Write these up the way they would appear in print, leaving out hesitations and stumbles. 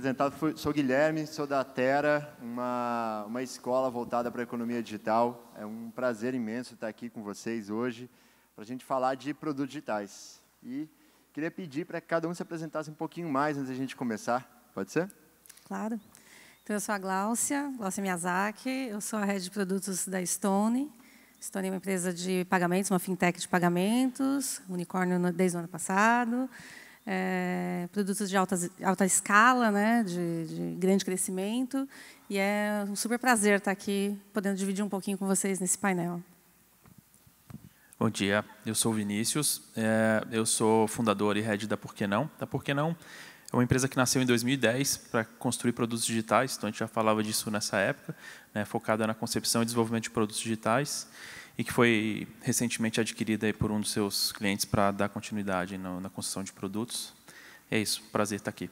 apresentado, sou Guilherme, sou da Terra, uma escola voltada para a economia digital. É um prazer imenso estar aqui com vocês hoje para a gente falar de produtos digitais. E queria pedir para que cada um se apresentasse um pouquinho mais antes da gente começar. Pode ser? Claro. Então, eu sou a Gláucia Miyazaki, eu sou a Head de Produtos da Stone. Stone é uma empresa de pagamentos, uma fintech de pagamentos, unicórnio desde o ano passado. Produtos de alta escala, né, de grande crescimento. E é um super prazer estar aqui, podendo dividir um pouquinho com vocês nesse painel. Bom dia, eu sou o Vinícius, eu sou fundador e head da Por Que Não. Da Por Que Não é uma empresa que nasceu em 2010 para construir produtos digitais, então a gente já falava disso nessa época, né, focada na concepção e desenvolvimento de produtos digitais, e que foi recentemente adquirida por um dos seus clientes para dar continuidade na construção de produtos. É isso, prazer estar aqui.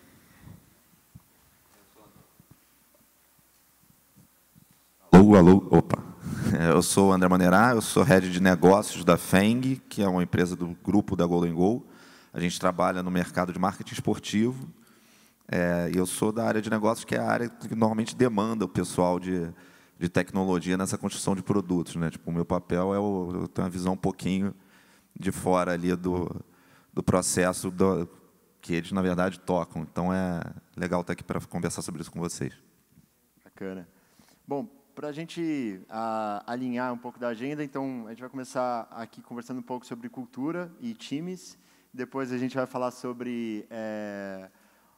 Alô, opa. Eu sou o André Manerá, eu sou head de negócios da Feng, que é uma empresa do grupo da Golden Goal. A gente trabalha no mercado de marketing esportivo. E eu sou da área de negócios, que é a área que normalmente demanda o pessoal de tecnologia nessa construção de produtos, né? Tipo, o meu papel eu tenho uma visão um pouquinho de fora ali do processo que eles, na verdade, tocam. Então, é legal estar aqui para conversar sobre isso com vocês. Bacana. Bom, para a gente alinhar um pouco da agenda, então, a gente vai começar aqui conversando um pouco sobre cultura e times. Depois, a gente vai falar sobre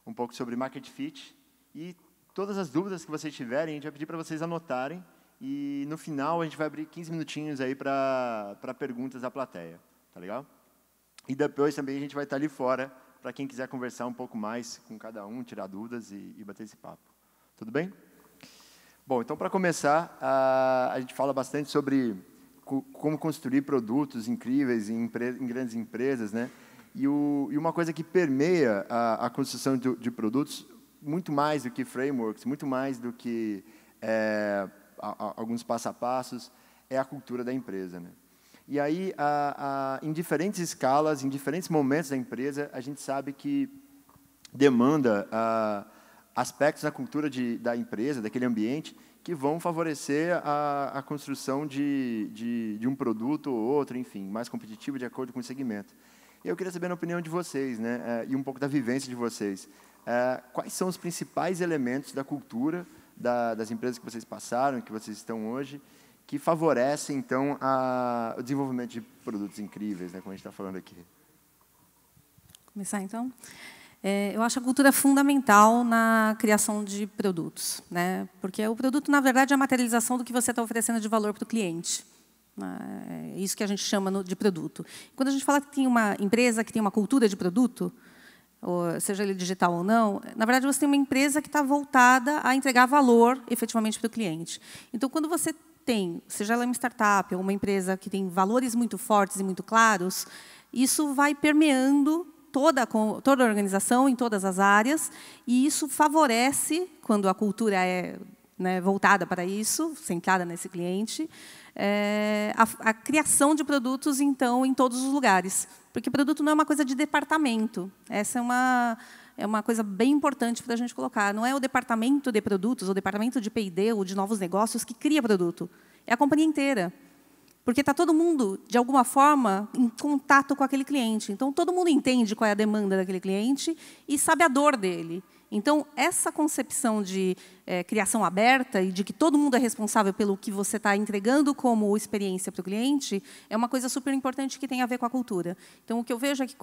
um pouco sobre market fit. E todas as dúvidas que vocês tiverem, a gente vai pedir para vocês anotarem. E, no final, a gente vai abrir 15 minutinhos aí para perguntas da plateia. Tá legal? E depois, também, a gente vai estar ali fora para quem quiser conversar um pouco mais com cada um, tirar dúvidas e bater esse papo. Tudo bem? Bom, então, para começar, a gente fala bastante sobre como construir produtos incríveis em grandes empresas, né? E uma coisa que permeia a construção de produtos, muito mais do que frameworks, muito mais do que alguns passo a passos, é a cultura da empresa, né? E aí, em diferentes escalas, em diferentes momentos da empresa, a gente sabe que demanda aspectos da cultura da empresa, daquele ambiente, que vão favorecer a construção de um produto ou outro, enfim, mais competitivo de acordo com o segmento. E eu queria saber a opinião de vocês, né, e um pouco da vivência de vocês. Quais são os principais elementos da cultura das empresas que vocês passaram, que vocês estão hoje, que favorecem, então, o desenvolvimento de produtos incríveis, né, como a gente está falando aqui? Começar, então? Eu acho a cultura fundamental na criação de produtos, né? Porque o produto, na verdade, é a materialização do que você está oferecendo de valor para o cliente. É isso que a gente chama de produto. Quando a gente fala que tem uma empresa que tem uma cultura de produto, seja ele digital ou não, na verdade, você tem uma empresa que está voltada a entregar valor, efetivamente, para o cliente. Então, quando você tem, seja ela uma startup ou uma empresa que tem valores muito fortes e muito claros, isso vai permeando toda a organização, em todas as áreas, e isso favorece, quando a cultura é, né, voltada para isso, centrada nesse cliente, a criação de produtos, então, em todos os lugares. Porque produto não é uma coisa de departamento. Essa é uma coisa bem importante para a gente colocar. Não é o departamento de produtos, o departamento de P&D ou de novos negócios que cria produto. É a companhia inteira. Porque está todo mundo, de alguma forma, em contato com aquele cliente. Então, todo mundo entende qual é a demanda daquele cliente e sabe a dor dele. Então, essa concepção de criação aberta e de que todo mundo é responsável pelo que você está entregando como experiência para o cliente é uma coisa super importante que tem a ver com a cultura. Então, o que eu vejo é que,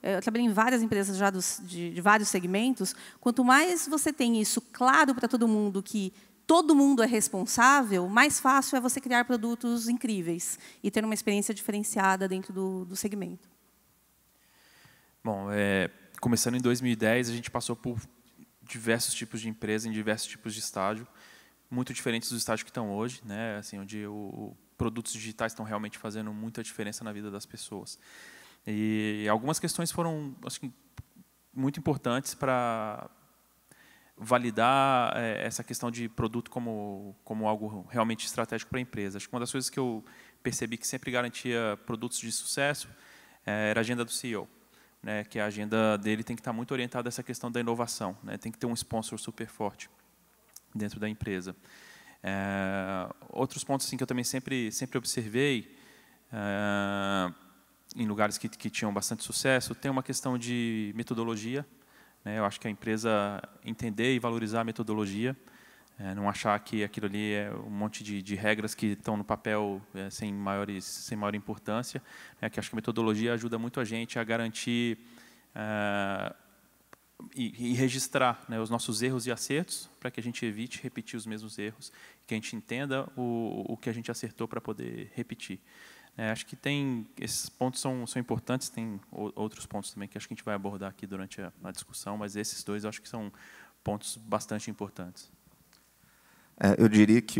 eu trabalhei em várias empresas já de vários segmentos, quanto mais você tem isso claro para todo mundo, que todo mundo é responsável, mais fácil é você criar produtos incríveis e ter uma experiência diferenciada dentro do segmento. Bom, começando em 2010, a gente passou por diversos tipos de empresa, em diversos tipos de estágio, muito diferentes dos estágios que estão hoje, né? Assim, onde produtos digitais estão realmente fazendo muita diferença na vida das pessoas. E algumas questões foram, acho que, muito importantes para validar essa questão de produto como algo realmente estratégico para a empresa. Acho que uma das coisas que eu percebi que sempre garantia produtos de sucesso era a agenda do CEO. né, que a agenda dele tem que estar muito orientada a essa questão da inovação, né, tem que ter um sponsor super forte dentro da empresa. Outros pontos assim, que eu também sempre observei, em lugares que tinham bastante sucesso, tem uma questão de metodologia, né, eu acho que a empresa entender e valorizar a metodologia, não achar que aquilo ali é um monte de regras que estão no papel sem maior importância, que acho que a metodologia ajuda muito a gente a garantir e registrar, né, os nossos erros e acertos, para que a gente evite repetir os mesmos erros, que a gente entenda o que a gente acertou para poder repetir. Acho que esses pontos são importantes, tem outros pontos também que acho que a gente vai abordar aqui durante a discussão, mas esses dois eu acho que são pontos bastante importantes. Eu diria que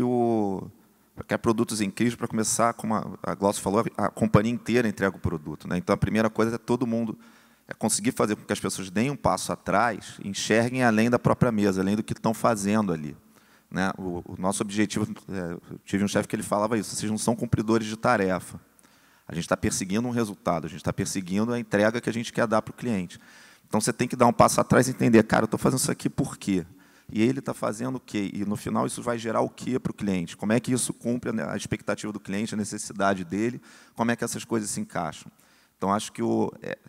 produtos incríveis, para começar, como a Glaucia falou, a companhia inteira entrega o produto, né? Então, a primeira coisa é todo mundo conseguir fazer com que as pessoas deem um passo atrás e enxerguem além da própria mesa, além do que estão fazendo ali, né? O nosso objetivo, eu tive um chefe que ele falava isso, vocês não são cumpridores de tarefa. A gente está perseguindo um resultado, a gente está perseguindo a entrega que a gente quer dar para o cliente. Então, você tem que dar um passo atrás e entender, cara, eu estou fazendo isso aqui por quê? E ele está fazendo o quê? E, no final, isso vai gerar o quê para o cliente? Como é que isso cumpre a expectativa do cliente, a necessidade dele? Como é que essas coisas se encaixam? Então, acho que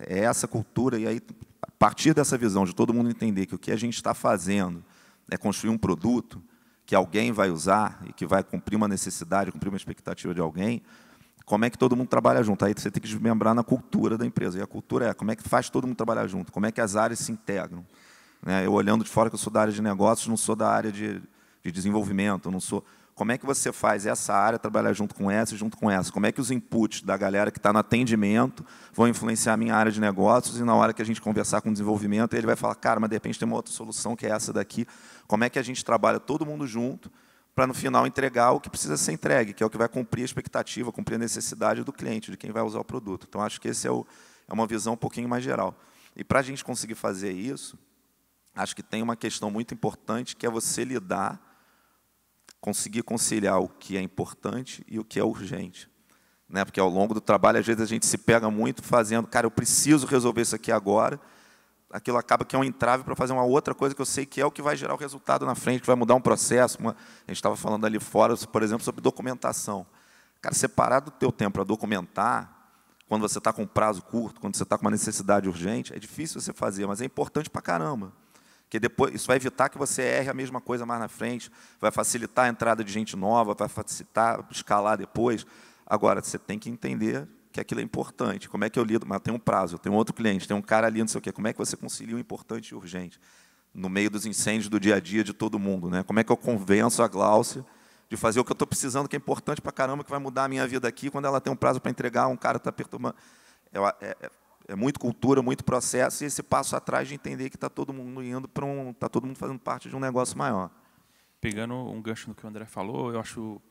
é essa cultura, e aí, a partir dessa visão de todo mundo entender que o que a gente está fazendo é construir um produto que alguém vai usar e que vai cumprir uma necessidade, cumprir uma expectativa de alguém, como é que todo mundo trabalha junto? Aí você tem que desmembrar na cultura da empresa. E a cultura como é que faz todo mundo trabalhar junto? Como é que as áreas se integram? Eu, olhando de fora, que eu sou da área de negócios, não sou da área de desenvolvimento, não sou... Como é que você faz essa área trabalhar junto com essa e junto com essa? Como é que os inputs da galera que está no atendimento vão influenciar a minha área de negócios e, na hora que a gente conversar com o desenvolvimento, ele vai falar, cara, mas de repente tem uma outra solução que é essa daqui. Como é que a gente trabalha todo mundo junto para, no final, entregar o que precisa ser entregue, que é o que vai cumprir a expectativa, cumprir a necessidade do cliente, de quem vai usar o produto. Então, acho que esse é uma visão um pouquinho mais geral. E, para a gente conseguir fazer isso, acho que tem uma questão muito importante, que é você conseguir conciliar o que é importante e o que é urgente. Porque, ao longo do trabalho, às vezes, a gente se pega muito fazendo, cara, eu preciso resolver isso aqui agora, aquilo acaba que é um entrave para fazer uma outra coisa que eu sei que é o que vai gerar o resultado na frente, que vai mudar um processo. A gente estava falando ali fora, por exemplo, sobre documentação. Cara, separar do teu tempo para documentar, quando você está com um prazo curto, quando você está com uma necessidade urgente, é difícil você fazer, mas é importante para caramba. Porque depois, isso vai evitar que você erre a mesma coisa mais na frente, vai facilitar a entrada de gente nova, vai facilitar escalar depois. Agora, você tem que entender que aquilo é importante. Como é que eu lido? Mas tem um prazo, eu tenho outro cliente, tem um cara ali, não sei o quê. Como é que você concilia o importante e o urgente? No meio dos incêndios do dia a dia de todo mundo, né? Como é que eu convenço a Glaucia de fazer o que eu estou precisando, que é importante para caramba, que vai mudar a minha vida aqui, quando ela tem um prazo para entregar, um cara está perturbando. É muito cultura, muito processo, e esse passo atrás de entender que está todo mundo indo para está todo mundo fazendo parte de um negócio maior. Pegando um gancho no que o André falou, eu acho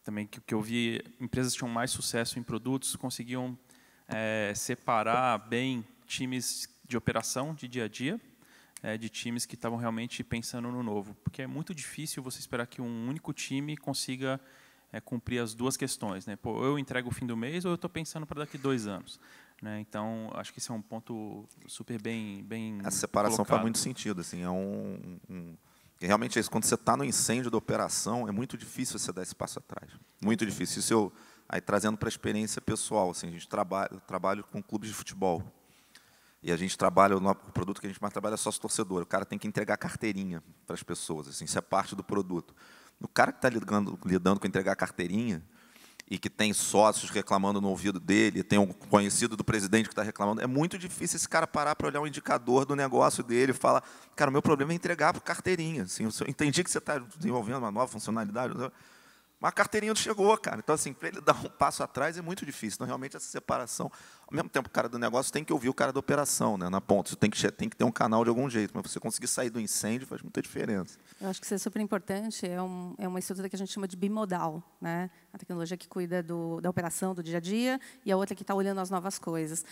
também que eu vi empresas que tinham mais sucesso em produtos conseguiam separar bem times de operação de dia a dia de times que estavam realmente pensando no novo, porque é muito difícil você esperar que um único time consiga cumprir as duas questões, né? Pô, eu entrego o fim do mês ou eu estou pensando para daqui 2 anos, né? Então, acho que esse é um ponto super bem a separação colocado. faz muito sentido, assim, realmente é isso. Quando você está no incêndio da operação, é muito difícil você dar esse passo atrás, muito difícil. Isso aí trazendo para a experiência pessoal, assim, a gente trabalha com clubes de futebol. E a gente trabalha, o produto que a gente mais trabalha é sócio torcedor. O cara tem que entregar carteirinha para as pessoas, assim, isso é parte do produto. O cara que está lidando com entregar carteirinha e que tem sócios reclamando no ouvido dele, tem um conhecido do presidente que está reclamando, é muito difícil esse cara parar para olhar o indicador do negócio dele e falar, cara, o meu problema é entregar por carteirinha. Assim, eu entendi que você está desenvolvendo uma nova funcionalidade, mas a carteirinha não chegou, cara. Então, assim, para ele dar um passo atrás é muito difícil. Então, realmente, essa separação... Ao mesmo tempo, o cara do negócio tem que ouvir o cara da operação, né, na ponta. Você tem que ter um canal de algum jeito, mas você conseguir sair do incêndio faz muita diferença. Eu acho que isso é super importante. É uma estrutura que a gente chama de bimodal, né? A tecnologia que cuida da operação, do dia a dia, e a outra que está olhando as novas coisas.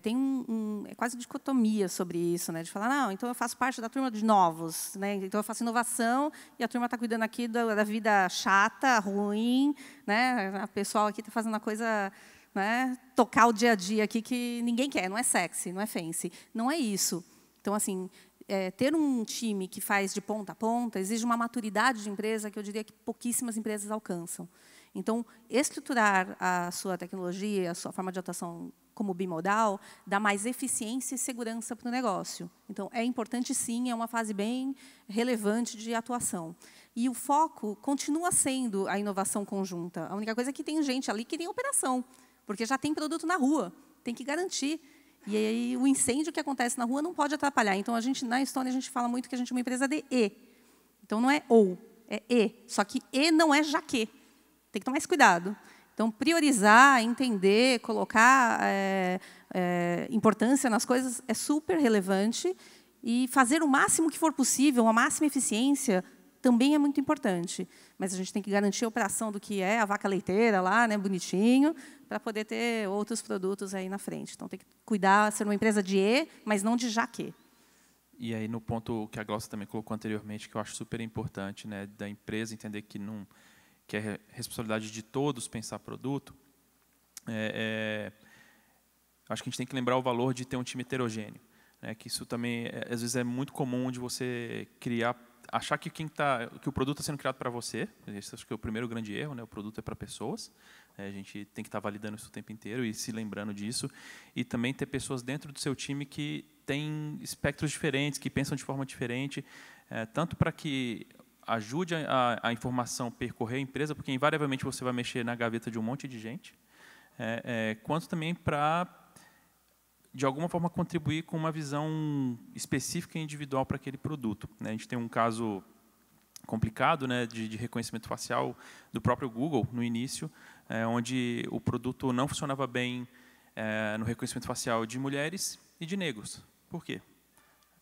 Tem quase dicotomia sobre isso, né? De falar, não, então eu faço parte da turma de novos, né? Então eu faço inovação e a turma está cuidando aqui da vida chata, ruim, né? A pessoal aqui está fazendo a coisa né, tocar o dia a dia aqui que ninguém quer, não é sexy, não é fancy. Não é isso. Então, assim, ter um time que faz de ponta a ponta exige uma maturidade de empresa que eu diria que pouquíssimas empresas alcançam. Então, estruturar a sua tecnologia, a sua forma de atuação como bimodal, dá mais eficiência e segurança para o negócio. Então, é importante, sim, é uma fase bem relevante de atuação. E o foco continua sendo a inovação conjunta. A única coisa é que tem gente ali que tem operação, porque já tem produto na rua, tem que garantir. E aí, o incêndio que acontece na rua não pode atrapalhar. Então, na Estônia, a gente fala muito que a gente é uma empresa de E. Então, não é ou, é E. Só que E não é já que. Tem que tomar esse cuidado. Então, priorizar, entender, colocar importância nas coisas é super relevante. E fazer o máximo que for possível, a máxima eficiência, também é muito importante. Mas a gente tem que garantir a operação do que é a vaca leiteira lá, né, bonitinho, para poder ter outros produtos aí na frente. Então, tem que cuidar, ser uma empresa de E, mas não de já que. E aí, no ponto que a Glaucia também colocou anteriormente, que eu acho super importante, né, da empresa entender que é responsabilidade de todos pensar produto, acho que a gente tem que lembrar o valor de ter um time heterogêneo. Né, que isso também, às vezes, é muito comum de você achar que o produto está sendo criado para você. Esse acho que é o primeiro grande erro, né, o produto é para pessoas. A gente tem que estar validando isso o tempo inteiro e se lembrando disso. E também ter pessoas dentro do seu time que têm espectros diferentes, que pensam de forma diferente, tanto para que ajude a informação percorrer a empresa, porque invariavelmente você vai mexer na gaveta de um monte de gente, quanto também para, de alguma forma, contribuir com uma visão específica e individual para aquele produto. A gente tem um caso complicado, né, de reconhecimento facial do próprio Google, no início, onde o produto não funcionava bem no reconhecimento facial de mulheres e de negros. Por quê?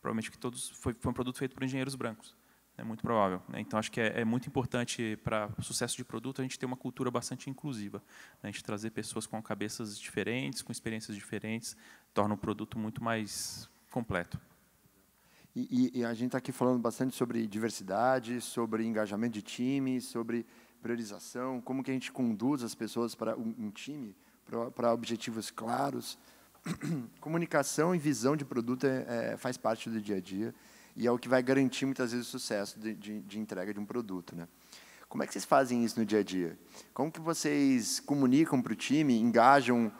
Provavelmente que foi um produto feito por engenheiros brancos. É muito provável. Né? Então, acho que é muito importante para o sucesso de produto a gente ter uma cultura bastante inclusiva. Né? A gente trazer pessoas com cabeças diferentes, com experiências diferentes, torna o produto muito mais completo. E a gente está aqui falando bastante sobre diversidade, sobre engajamento de time, sobre priorização, como que a gente conduz as pessoas para um time, para objetivos claros. Comunicação e visão de produto faz parte do dia a dia. E é o que vai garantir, muitas vezes, o sucesso de entrega de um produto. Né? Como é que vocês fazem isso no dia a dia? Como que vocês comunicam para o time, engajam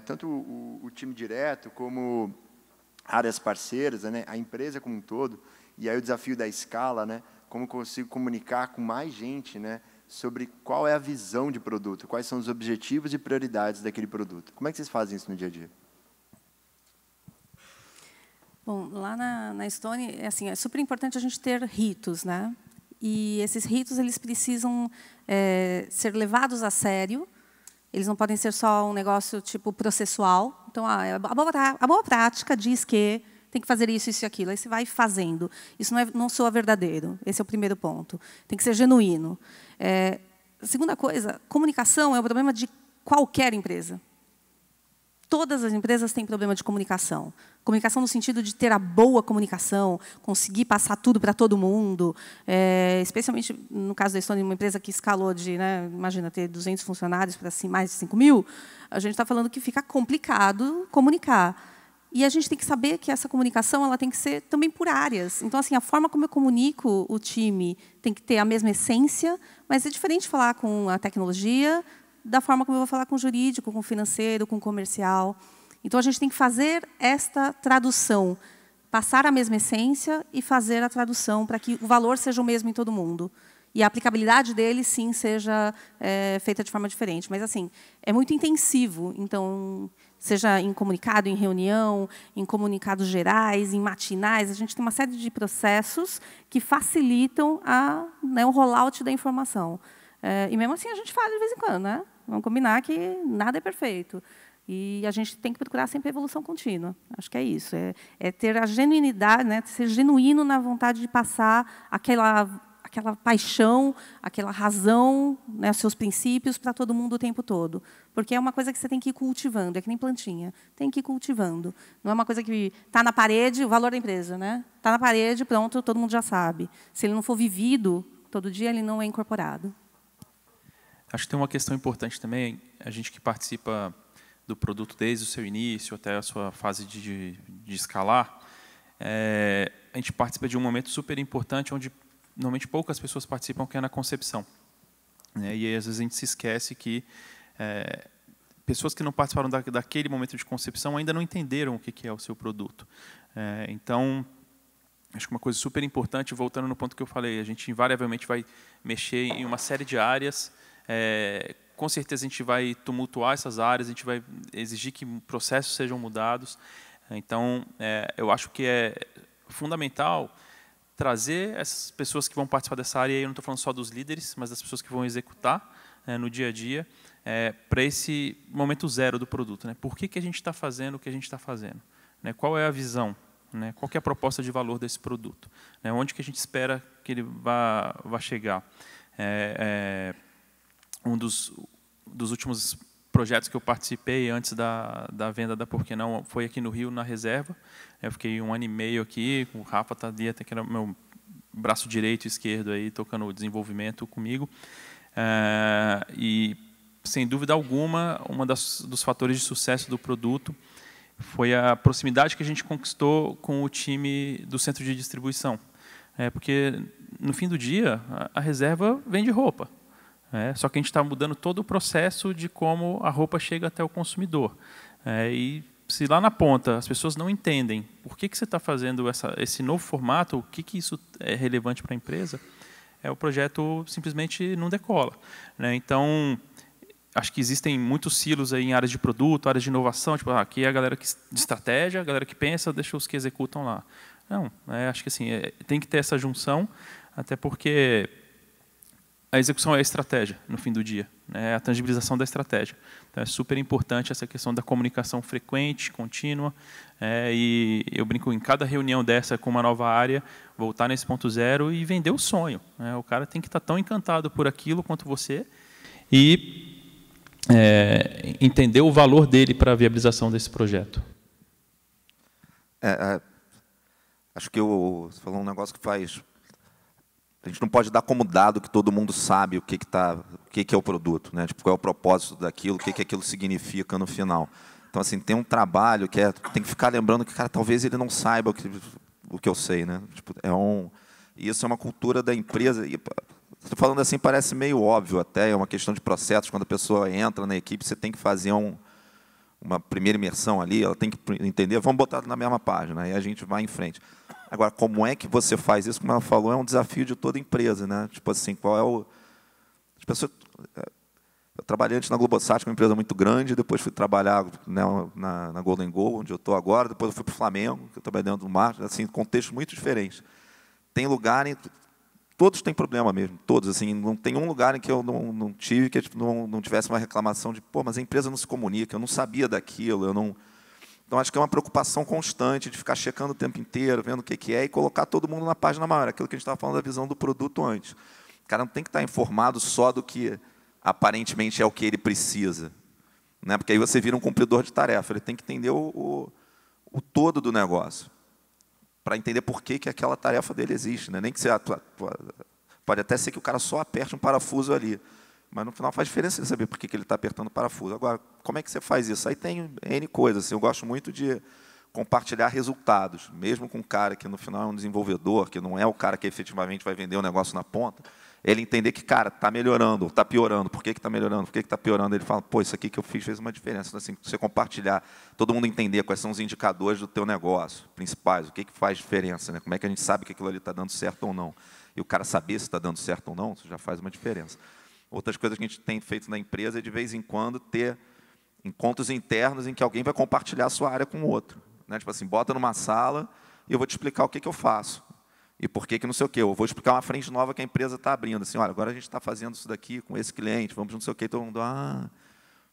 tanto o time direto, como áreas parceiras, né? A empresa como um todo, e aí o desafio da escala, né? Como consigo comunicar com mais gente, né? Sobre qual é a visão de produto, quais são os objetivos e prioridades daquele produto. Como é que vocês fazem isso no dia a dia? Bom, lá na Estônia, é super importante a gente ter ritos, né? E esses ritos eles precisam ser levados a sério. Eles não podem ser só um negócio tipo processual. Então, a boa prática diz que tem que fazer isso, isso e aquilo. Aí você vai fazendo. Isso não soa verdadeiro. Esse é o primeiro ponto. Tem que ser genuíno. A segunda coisa, comunicação é o problema de qualquer empresa. Todas as empresas têm problema de comunicação. Comunicação no sentido de ter a boa comunicação, conseguir passar tudo para todo mundo, especialmente no caso da Estônia, uma empresa que escalou de, né, imagina, ter 200 funcionários para assim, mais de 5.000, a gente está falando que fica complicado comunicar. E a gente tem que saber que essa comunicação ela tem que ser também por áreas. Então, assim, a forma como eu comunico o time tem que ter a mesma essência, mas é diferente falar com a tecnologia da forma como eu vou falar com o jurídico, com o financeiro, com o comercial. Então, a gente tem que fazer esta tradução, passar a mesma essência e fazer a tradução para que o valor seja o mesmo em todo mundo. E a aplicabilidade dele, sim, seja feita de forma diferente. Mas, assim, é muito intensivo. Então, seja em comunicado, em reunião, em comunicados gerais, em matinais, a gente tem uma série de processos que facilitam o rollout da informação. E, mesmo assim, a gente fala de vez em quando, né? Vamos combinar que nada é perfeito. E a gente tem que procurar sempre evolução contínua. Acho que é isso. É ter a genuinidade, né? Ser genuíno na vontade de passar aquela paixão, aquela razão, né, os seus princípios para todo mundo o tempo todo. Porque é uma coisa que você tem que ir cultivando, é que nem plantinha. Tem que ir cultivando. Não é uma coisa que está na parede, o valor da empresa. Né? Está na parede, pronto, todo mundo já sabe. Se ele não for vivido todo dia, ele não é incorporado. Acho que tem uma questão importante também, a gente que participa do produto desde o seu início até a sua fase de escalar, a gente participa de um momento super importante onde normalmente poucas pessoas participam, que é na concepção. E aí, às vezes a gente se esquece que pessoas que não participaram daquele momento de concepção ainda não entenderam o que é o seu produto. Então, acho que uma coisa super importante, voltando no ponto que eu falei, a gente invariavelmente vai mexer em uma série de áreas, com certeza a gente vai tumultuar essas áreas, a gente vai exigir que processos sejam mudados. Então, eu acho que é fundamental trazer essas pessoas que vão participar dessa área, e eu não estou falando só dos líderes, mas das pessoas que vão executar no dia a dia, para esse momento zero do produto. Por que a gente está fazendo o que a gente está fazendo? Qual é a visão? Qual que é a proposta de valor desse produto? Onde que a gente espera que ele vá chegar? Um dos últimos projetos que eu participei antes da venda da Por Que Não foi aqui no Rio, na Reserva. Eu fiquei 1 ano e meio aqui, o Rafa está ali, até que era meu braço direito e esquerdo, aí, tocando o desenvolvimento comigo. E, sem dúvida alguma, dos fatores de sucesso do produto foi a proximidade que a gente conquistou com o time do centro de distribuição. Porque, no fim do dia, a Reserva vende roupa. Só que a gente está mudando todo o processo de como a roupa chega até o consumidor. E se lá na ponta as pessoas não entendem por que você está fazendo esse novo formato, o que isso é relevante para a empresa, o projeto simplesmente não decola. Então, acho que existem muitos silos aí em áreas de produto, áreas de inovação, tipo, aqui é a galera de estratégia, a galera que pensa, deixa os que executam lá. Não, acho que assim, tem que ter essa junção, até porque a execução é a estratégia, no fim do dia, a tangibilização da estratégia. Então, é super importante essa questão da comunicação frequente, contínua, e eu brinco, em cada reunião dessa com uma nova área, voltar nesse ponto zero e vender o sonho. O cara tem que estar tão encantado por aquilo quanto você e entender o valor dele para a viabilização desse projeto. Acho que você falou um negócio que faz... A gente não pode dar como dado que todo mundo sabe o que é o produto, Tipo, qual é o propósito daquilo, o que aquilo significa no final. Então, assim, tem um trabalho que tem que ficar lembrando que, cara, talvez ele não saiba o que eu sei, Tipo, e isso é uma cultura da empresa. E, estou falando assim, parece meio óbvio até, é uma questão de processos. Quando a pessoa entra na equipe, você tem que fazer uma primeira imersão ali, ela tem que entender, vamos botar na mesma página, aí a gente vai em frente. Agora, como é que você faz isso? Como ela falou, é um desafio de toda empresa, Tipo assim, qual é o... As pessoas... Eu trabalhei antes na Globosat, uma empresa muito grande, depois fui trabalhar na Golden Goal, onde eu estou agora, depois eu fui para o Flamengo, que eu trabalhei dentro do mar, assim, contextos muito diferentes. Tem lugar em... Todos têm problema mesmo, todos. Assim, não tem um lugar em que eu não tive, que não tivesse uma reclamação de, pô, mas a empresa não se comunica, eu não sabia daquilo, eu não... Então, acho que é uma preocupação constante de ficar checando o tempo inteiro, vendo o que é e colocar todo mundo na página maior, aquilo que a gente estava falando da visão do produto antes. O cara não tem que estar informado só do que aparentemente é o que ele precisa, Porque aí você vira um cumpridor de tarefa, ele tem que entender o todo do negócio, para entender por que aquela tarefa dele existe. Nem que você pode até ser que o cara só aperte um parafuso ali, mas no final faz diferença ele saber por que ele está apertando o parafuso. Agora, como é que você faz isso? Aí tem N coisas. Assim, eu gosto muito de compartilhar resultados, mesmo com um cara que no final é um desenvolvedor, que não é o cara que efetivamente vai vender o negócio na ponta, ele entender que, cara, está melhorando, está piorando, por que está melhorando, por que está piorando, ele fala, pô, isso aqui que eu fiz fez uma diferença. Então, assim, você compartilhar, todo mundo entender quais são os indicadores do teu negócio, principais, o que faz diferença, como é que a gente sabe que aquilo ali está dando certo ou não. E o cara saber se está dando certo ou não, isso já faz uma diferença. Outras coisas que a gente tem feito na empresa é, de vez em quando, ter encontros internos em que alguém vai compartilhar a sua área com o outro. Tipo assim, bota numa sala e eu vou te explicar o que eu faço. E por que não sei o quê. Eu vou explicar uma frente nova que a empresa está abrindo. Assim, olha, agora a gente está fazendo isso daqui com esse cliente, vamos não sei o quê. Todo mundo,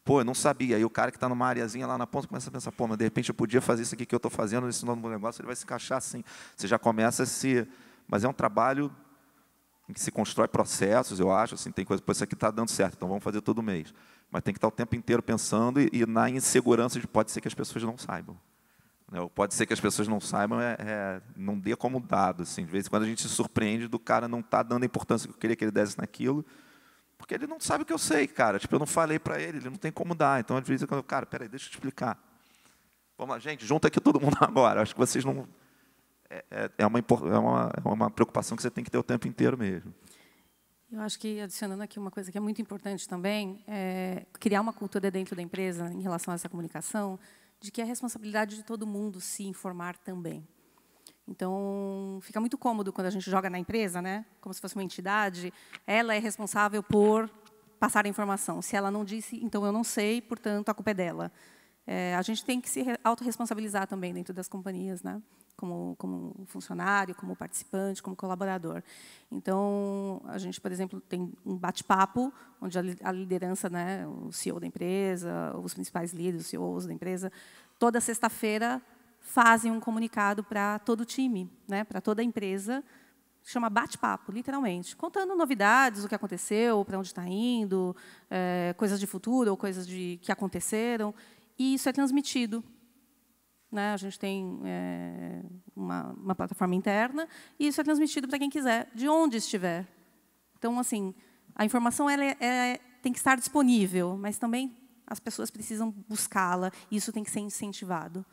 pô, eu não sabia. Aí o cara que está numa areazinha lá na ponta começa a pensar, pô, mas de repente eu podia fazer isso aqui que eu estou fazendo, nesse novo negócio, ele vai se encaixar assim. Você já começa a se... Mas é um trabalho em que se constrói processos, eu acho, assim, tem coisa, pô, isso aqui está dando certo, então vamos fazer todo mês. Mas tem que estar o tempo inteiro pensando e na insegurança de pode ser que as pessoas não saibam. Ou pode ser que as pessoas não saibam, não dê como dado. Assim, de vez em quando a gente se surpreende do cara não estar dando a importância que eu queria que ele desse naquilo, Porque ele não sabe o que eu sei, cara. Tipo, eu não falei para ele, ele não tem como dar. Então, às vezes, eu cara, peraí, deixa eu te explicar. Vamos lá, gente, junta aqui todo mundo agora. Acho que vocês não... É uma preocupação que você tem que ter o tempo inteiro mesmo. Eu acho que, adicionando aqui uma coisa que é muito importante também, é criar uma cultura dentro da empresa em relação a essa comunicação, de que é responsabilidade de todo mundo se informar também. Então, fica muito cômodo quando a gente joga na empresa, né? Como se fosse uma entidade, ela é responsável por passar a informação. Se ela não disse, então eu não sei, portanto, a culpa é dela. A gente tem que se autorresponsabilizar também dentro das companhias, né? Como funcionário, como participante, como colaborador. Então, a gente, por exemplo, tem um bate-papo, onde a liderança, né, o CEO da empresa, os principais líderes, os CEOs da empresa, toda sexta-feira fazem um comunicado para todo o time, né, para toda a empresa, chama bate-papo, literalmente, contando novidades, o que aconteceu, para onde está indo, coisas de futuro ou coisas que aconteceram, e isso é transmitido. Né? A gente tem uma plataforma interna e isso é transmitido para quem quiser, de onde estiver. Então, assim, a informação ela tem que estar disponível, mas também as pessoas precisam buscá-la e isso tem que ser incentivado.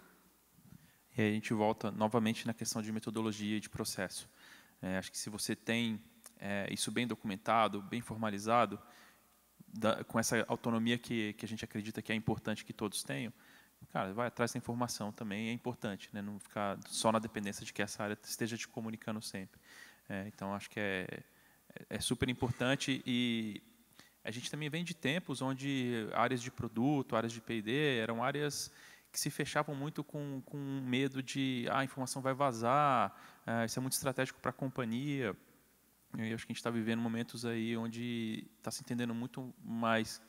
E aí a gente volta novamente na questão de metodologia e de processo. Acho que se você tem isso bem documentado, bem formalizado, com essa autonomia que a gente acredita que é importante que todos tenham, cara, vai atrás dessa informação também é importante, né? Não ficar só na dependência de que essa área esteja te comunicando sempre. Então, acho que é super importante e a gente também vem de tempos onde áreas de produto, áreas de P&D eram áreas que se fechavam muito com medo de a informação vai vazar, isso é muito estratégico para a companhia. E acho que a gente está vivendo momentos aí onde está se entendendo muito mais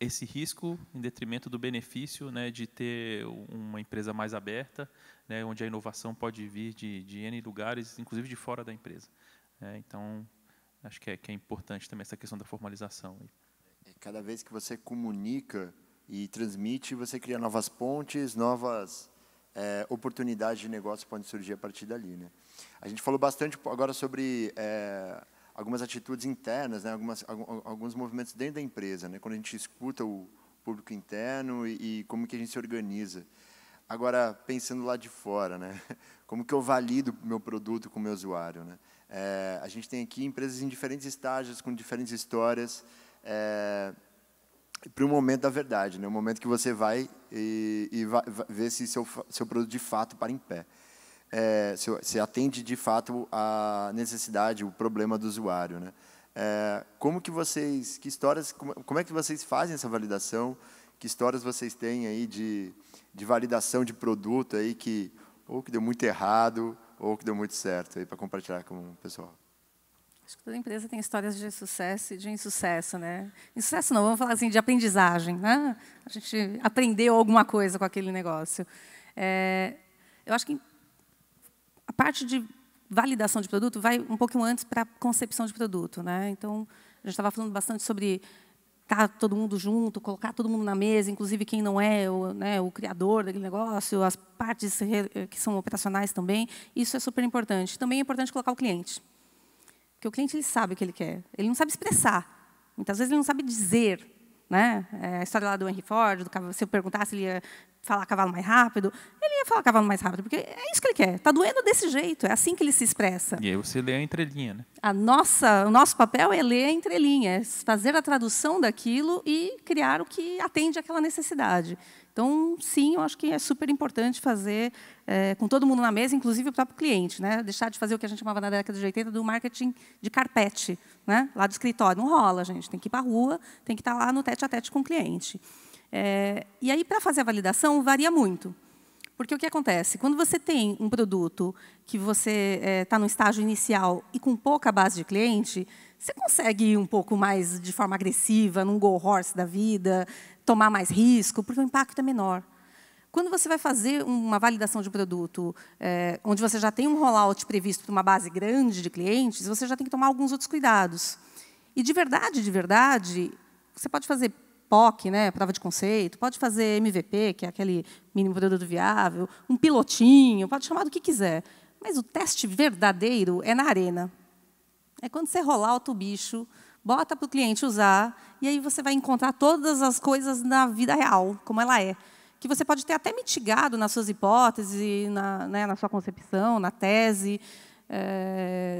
esse risco em detrimento do benefício, né, de ter uma empresa mais aberta, né, onde a inovação pode vir de N lugares, inclusive de fora da empresa. Então, acho que é importante também essa questão da formalização. Cada vez que você comunica e transmite, você cria novas pontes, novas oportunidades de negócio podem surgir a partir dali. Né? A gente falou bastante agora sobre algumas atitudes internas, né, alguns movimentos dentro da empresa, né, quando a gente escuta o público interno e como que a gente se organiza. Agora, pensando lá de fora, né, como que eu valido o meu produto com o meu usuário? Né? A gente tem aqui empresas em diferentes estágios, com diferentes histórias, para o momento da verdade, né, o momento que você vai vai ver se seu produto de fato para em pé. Se atende de fato a necessidade, o problema do usuário, né? Como é que vocês fazem essa validação? Que histórias vocês têm aí de validação de produto aí ou que deu muito errado ou que deu muito certo aí para compartilhar com o pessoal? Acho que toda empresa tem histórias de sucesso e de insucesso, né? Insucesso não, vamos falar assim de aprendizagem, né? A gente aprendeu alguma coisa com aquele negócio. Eu acho que a parte de validação de produto vai um pouquinho antes para a concepção de produto. Né? Então, a gente estava falando bastante sobre estar todo mundo junto, colocar todo mundo na mesa, inclusive quem não é o criador daquele negócio, as partes que são operacionais também. Isso é super importante. Também é importante colocar o cliente. Porque o cliente ele sabe o que ele quer. Ele não sabe expressar. Muitas vezes ele não sabe dizer. Né? A história lá do Henry Ford, se eu perguntasse se ele ia falar cavalo mais rápido, ele ia falar cavalo mais rápido, porque é isso que ele quer. Está doendo desse jeito, é assim que ele se expressa. E aí você lê a entrelinha, né? O nosso papel é ler a entrelinha, é fazer a tradução daquilo e criar o que atende àquela necessidade. Então, sim, eu acho que é super importante fazer com todo mundo na mesa, inclusive o próprio cliente. Né? Deixar de fazer o que a gente chamava na década de 80 do marketing de carpete, né? Lá do escritório. Não rola, gente. Tem que ir para a rua, tem que estar lá no tete-a-tete com o cliente. E aí, para fazer a validação, varia muito. Porque o que acontece? Quando você tem um produto que você está no estágio inicial e com pouca base de cliente, você consegue ir um pouco mais de forma agressiva, num go horse da vida, tomar mais risco, porque o impacto é menor. Quando você vai fazer uma validação de produto, onde você já tem um rollout previsto para uma base grande de clientes, você já tem que tomar alguns outros cuidados. E, de verdade, você pode fazer POC, né, prova de conceito, pode fazer MVP, que é aquele mínimo produto viável, um pilotinho, pode chamar do que quiser. Mas o teste verdadeiro é na arena. É quando você rolar o bicho bota para o cliente usar, e aí você vai encontrar todas as coisas na vida real, como ela é. Que você pode ter até mitigado nas suas hipóteses, na sua concepção, na tese,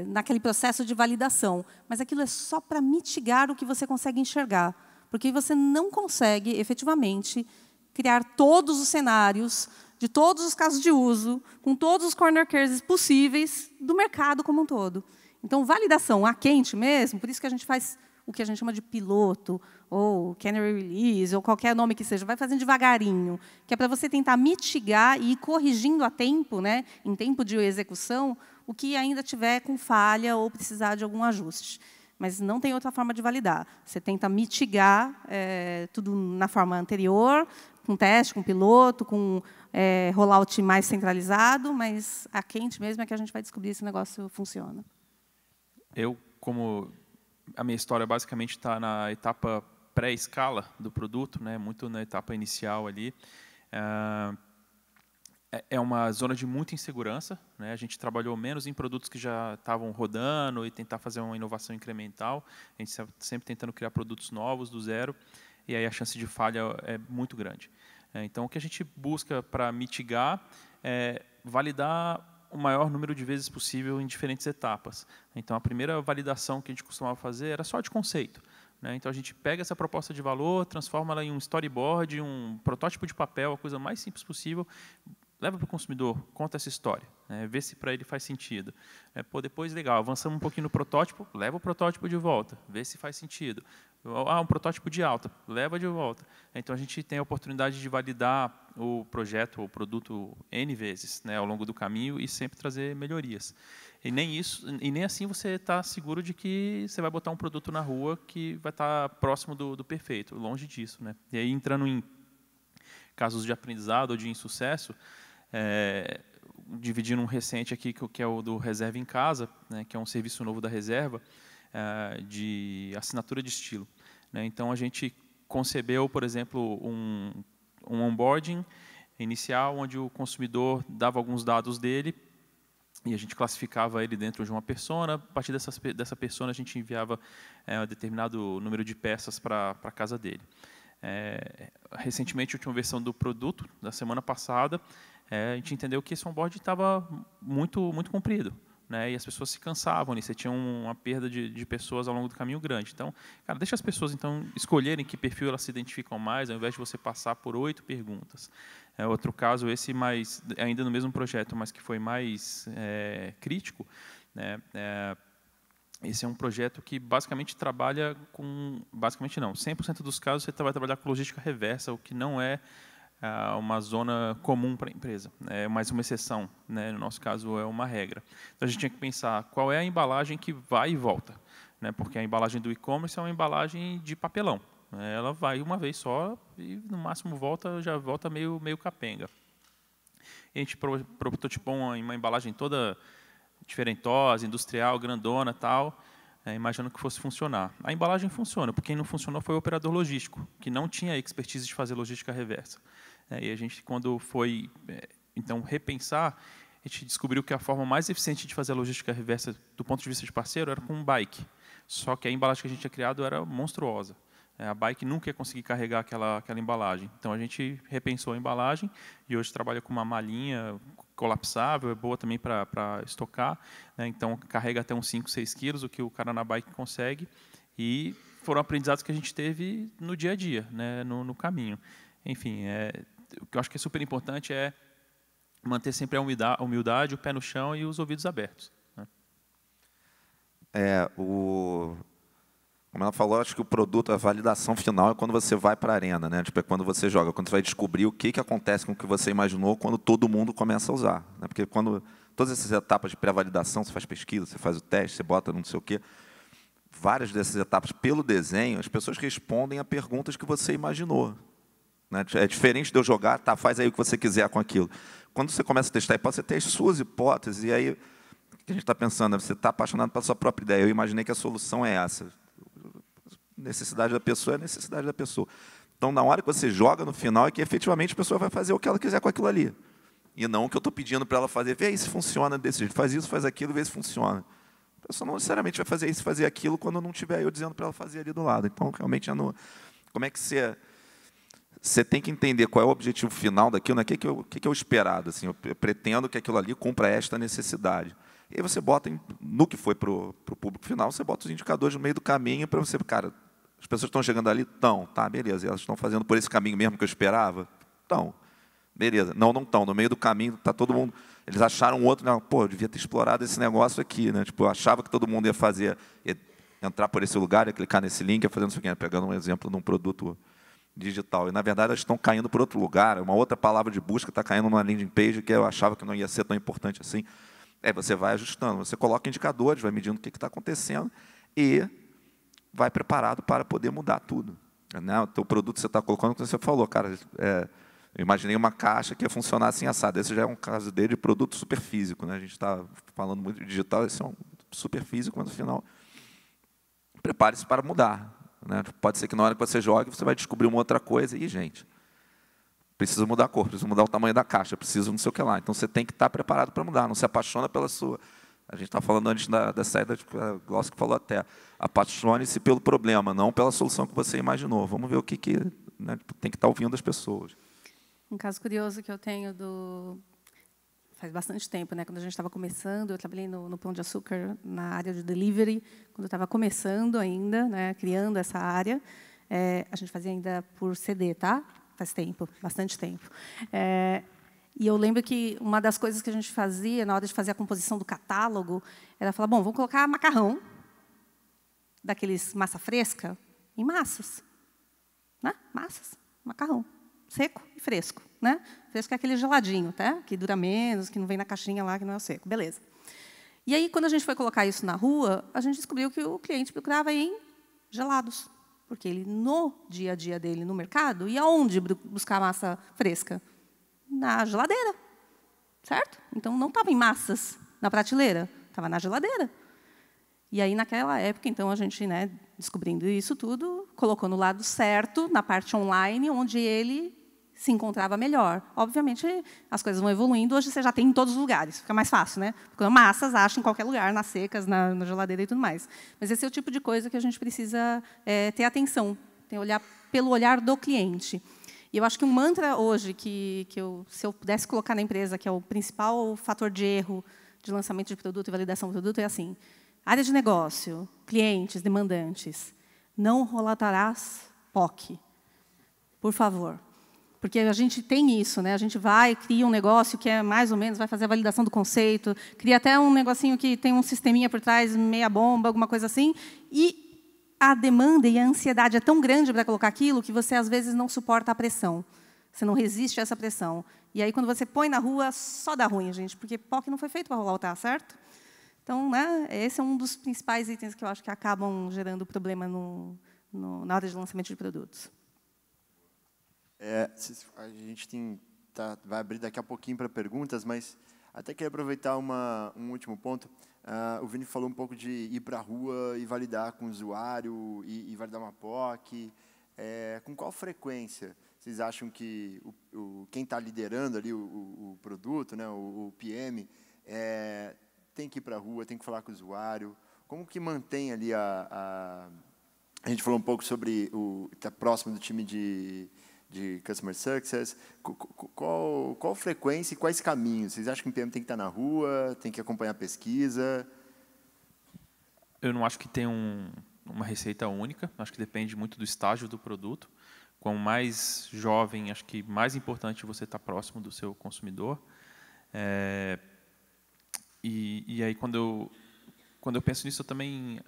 naquele processo de validação. Mas aquilo é só para mitigar o que você consegue enxergar. Porque você não consegue, efetivamente, criar todos os cenários de todos os casos de uso, com todos os corner cases possíveis do mercado como um todo. Então, validação a quente mesmo, por isso que a gente faz o que a gente chama de piloto, ou canary release, ou qualquer nome que seja, vai fazendo devagarinho, que é para você tentar mitigar e ir corrigindo a tempo, né, em tempo de execução, o que ainda tiver com falha ou precisar de algum ajuste. Mas não tem outra forma de validar. Você tenta mitigar tudo na forma anterior, com teste, com piloto, com rollout mais centralizado, mas a quente mesmo é que a gente vai descobrir se o negócio funciona. A minha história basicamente está na etapa pré-escala do produto, né, muito na etapa inicial ali. É uma zona de muita insegurança, né? A gente trabalhou menos em produtos que já estavam rodando e tentar fazer uma inovação incremental. A gente sempre tentando criar produtos novos do zero, e aí a chance de falha é muito grande. Então, o que a gente busca para mitigar é validar o maior número de vezes possível em diferentes etapas. Então, a primeira validação que a gente costumava fazer era só de conceito. Então, a gente pega essa proposta de valor, transforma ela em um storyboard, um protótipo de papel, a coisa mais simples possível, leva para o consumidor, conta essa história, vê se para ele faz sentido. Depois, legal, avançamos um pouquinho no protótipo, leva o protótipo de volta, vê se faz sentido. Um protótipo de alta, leva de volta. Então, a gente tem a oportunidade de validar o projeto ou o produto N vezes, ao longo do caminho, e sempre trazer melhorias. E nem assim você está seguro de que você vai botar um produto na rua que vai estar próximo do perfeito, longe disso. E aí, entrando em casos de aprendizado ou de insucesso, dividindo um recente aqui, que é o do Reserva em Casa, que é um serviço novo da Reserva, de assinatura de estilo. Então, a gente concebeu, por exemplo, um onboarding inicial, onde o consumidor dava alguns dados dele, e a gente classificava ele dentro de uma persona. A partir dessa persona, a gente enviava um determinado número de peças para a casa dele. Recentemente, a última versão do produto, da semana passada, a gente entendeu que esse onboard estava muito comprido, e as pessoas se cansavam, você tinha uma perda de pessoas ao longo do caminho grande. Então, cara, deixa as pessoas então escolherem que perfil elas se identificam mais, ao invés de você passar por 8 perguntas. Outro caso, esse ainda no mesmo projeto, mas que foi mais crítico, esse é um projeto que basicamente trabalha com... Basicamente não, 100% dos casos você vai trabalhar com logística reversa, o que não é uma zona comum para a empresa, é mais uma exceção, no nosso caso é uma regra. Então a gente tinha que pensar qual é a embalagem que vai e volta, porque a embalagem do e-commerce é uma embalagem de papelão, ela vai uma vez só e no máximo já volta meio capenga. E a gente prototipou uma embalagem toda diferentosa, industrial, grandona, tal, imaginando que fosse funcionar. A embalagem funciona, porque quem não funcionou foi o operador logístico, que não tinha a expertise de fazer logística reversa. E a gente, quando foi então repensar, a gente descobriu que a forma mais eficiente de fazer a logística reversa, do ponto de vista de parceiro, era com um bike. Só que a embalagem que a gente tinha criado era monstruosa. A bike nunca ia conseguir carregar aquela embalagem. Então, a gente repensou a embalagem e hoje trabalha com uma malinha colapsável, é boa também para estocar. Então, carrega até uns 5, 6 quilos, o que o cara na bike consegue. E foram aprendizados que a gente teve no dia a dia, no caminho. Enfim, o que eu acho que é super importante é manter sempre a humildade, o pé no chão e os ouvidos abertos. Como ela falou, acho que o produto, a validação final é quando você vai para a arena, é quando você joga, quando você vai descobrir o que acontece com o que você imaginou quando todo mundo começa a usar. Porque quando todas essas etapas de pré-validação, você faz pesquisa, você faz o teste, você bota não sei o quê, várias dessas etapas, pelo desenho, as pessoas respondem a perguntas que você imaginou. É diferente de eu jogar, faz aí o que você quiser com aquilo. Quando você começa a testar a hipótese, você tem as suas hipóteses, e aí o que a gente está pensando? Você está apaixonado pela sua própria ideia. Eu imaginei que a solução é essa. Necessidade da pessoa é a necessidade da pessoa. Então, na hora que você joga, no final, é que efetivamente a pessoa vai fazer o que ela quiser com aquilo ali. E não o que eu estou pedindo para ela fazer. Vê aí se funciona desse jeito. Faz isso, faz aquilo, vê se funciona. A pessoa não necessariamente vai fazer isso, fazer aquilo, quando não tiver eu dizendo para ela fazer ali do lado. Então, realmente, como é que você tem que entender qual é o objetivo final daquilo, né? O que é o esperado. Assim, eu pretendo que aquilo ali cumpra esta necessidade. E aí você bota, no que foi para o público final, você bota os indicadores no meio do caminho para você, cara, as pessoas estão chegando ali? Estão, tá, beleza. E elas estão fazendo por esse caminho mesmo que eu esperava? Estão. Beleza. Não estão. No meio do caminho está todo mundo. Eles acharam um outro, né? Pô, eu devia ter explorado esse negócio aqui, né? Tipo, eu achava que todo mundo ia fazer, ia entrar por esse lugar, ia clicar nesse link, ia fazer não sei o quê, pegando um exemplo de um produto digital. E, na verdade, elas estão caindo por outro lugar. Uma outra palavra de busca está caindo numa landing page que eu achava que não ia ser tão importante assim. Você vai ajustando, você coloca indicadores, vai medindo o que está acontecendo e vai preparado para poder mudar tudo. Né? O teu produto você está colocando, como você falou, cara, eu imaginei uma caixa que ia funcionar assim assado. Esse já é um caso dele de produto super físico. Né? A gente está falando muito de digital, esse é um super físico, mas no final, prepare-se para mudar. Né? Pode ser que na hora que você jogue, você vai descobrir uma outra coisa. E, gente, precisa mudar a cor, precisa mudar o tamanho da caixa, precisa não sei o que lá. Então, você tem que estar preparado para mudar. Não se apaixona pela sua... A gente estava falando antes da saída, a Glaucia que falou até, apaixone-se pelo problema, não pela solução que você imaginou. Vamos ver o que né, tem que estar ouvindo as pessoas. Um caso curioso que eu tenho faz bastante tempo, né? Quando a gente estava começando, eu trabalhei no Pão de Açúcar, na área de delivery, quando eu estava começando ainda, né, criando essa área. A gente fazia ainda por CD, tá? Faz tempo, bastante tempo. E eu lembro que uma das coisas que a gente fazia, na hora de fazer a composição do catálogo, era falar, bom, vamos colocar macarrão, daqueles massa fresca, em massas. Né? Massas, macarrão. Seco e fresco. Né? Fresco é aquele geladinho, tá? Que dura menos, que não vem na caixinha lá, que não é o seco. Beleza. E aí, quando a gente foi colocar isso na rua, a gente descobriu que o cliente procurava em gelados. Porque ele, no dia a dia dele no mercado, ia onde buscar massa fresca? Na geladeira. Certo? Então, não estava em massas na prateleira, estava na geladeira. E aí, naquela época, então, a gente, né, descobrindo isso tudo, colocou no lado certo, na parte online, onde ele se encontrava melhor. Obviamente, as coisas vão evoluindo. Hoje, você já tem em todos os lugares. Fica mais fácil, né? Porque massas acha em qualquer lugar, nas secas, na geladeira e tudo mais. Mas esse é o tipo de coisa que a gente precisa ter atenção, olhar pelo olhar do cliente. E eu acho que um mantra hoje, se eu pudesse colocar na empresa, que é o principal fator de erro de lançamento de produto e validação do produto, é assim: área de negócio, clientes, demandantes, não relatarás POC, por favor. Porque a gente tem isso, né? A gente cria um negócio que é mais ou menos, vai fazer a validação do conceito, cria até um negocinho que tem um sisteminha por trás, meia bomba, alguma coisa assim, e a demanda e a ansiedade é tão grande para colocar aquilo que você, às vezes, não suporta a pressão. Você não resiste a essa pressão. E aí, quando você põe na rua, só dá ruim, gente, porque POC não foi feito para rolar, certo? Então, né, esse é um dos principais itens que eu acho que acabam gerando problema na hora de lançamento de produtos. A gente vai abrir daqui a pouquinho para perguntas, mas até queria aproveitar um último ponto. O Vini falou um pouco de ir para a rua e validar com o usuário e validar uma POC. Com qual frequência vocês acham que quem está liderando ali o produto, né, o PM, tem que ir para a rua, tem que falar com o usuário? Como que mantém ali a gente falou um pouco sobre estar próximo do time de Customer Success. Qual frequência e quais caminhos? Vocês acham que o PM tem que estar na rua, tem que acompanhar a pesquisa? Eu não acho que tem uma receita única. Acho que depende muito do estágio do produto. Quanto mais jovem, acho que mais importante você estar próximo do seu consumidor. E aí, quando eu penso nisso, eu também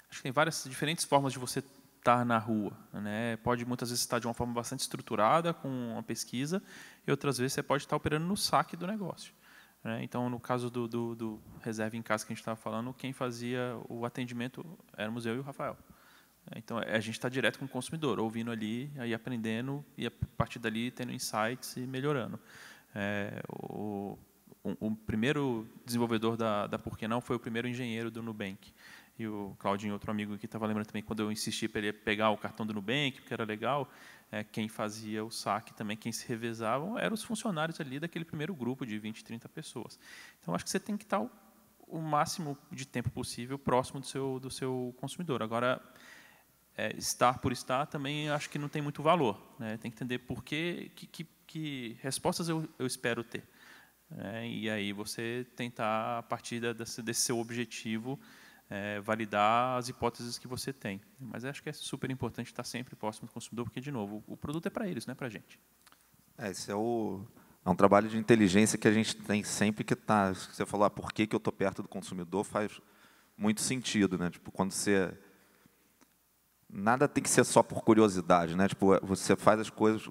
acho que tem várias diferentes formas de você estar na rua, né? Pode muitas vezes estar de uma forma bastante estruturada com uma pesquisa e outras vezes você pode estar operando no saque do negócio, né? Então, no caso do Reserva em Casa que a gente estava falando, quem fazia o atendimento éramos eu e o Rafael. Então, a gente está direto com o consumidor, ouvindo ali, aí aprendendo e a partir dali tendo insights e melhorando. O primeiro desenvolvedor da Por Que Não foi o primeiro engenheiro do Nubank. E o Claudinho, outro amigo aqui, estava lembrando também, quando eu insisti para ele pegar o cartão do Nubank, porque era legal, quem fazia o saque também, quem se revezavam, eram os funcionários ali daquele primeiro grupo de 20, 30 pessoas. Então, acho que você tem que estar o máximo de tempo possível próximo do seu consumidor. Agora, estar por estar também acho que não tem muito valor, né? Tem que entender por que respostas eu espero ter. E aí você tentar, a partir desse seu objetivo, validar as hipóteses que você tem. Mas acho que é super importante estar sempre próximo do consumidor, porque, de novo, o produto é para eles, não é para a gente. Esse é um trabalho de inteligência que a gente tem sempre que estar. Você falou, por que eu estou perto do consumidor, faz muito sentido, né? Tipo, quando você... Nada tem que ser só por curiosidade, né? Tipo, você faz as coisas...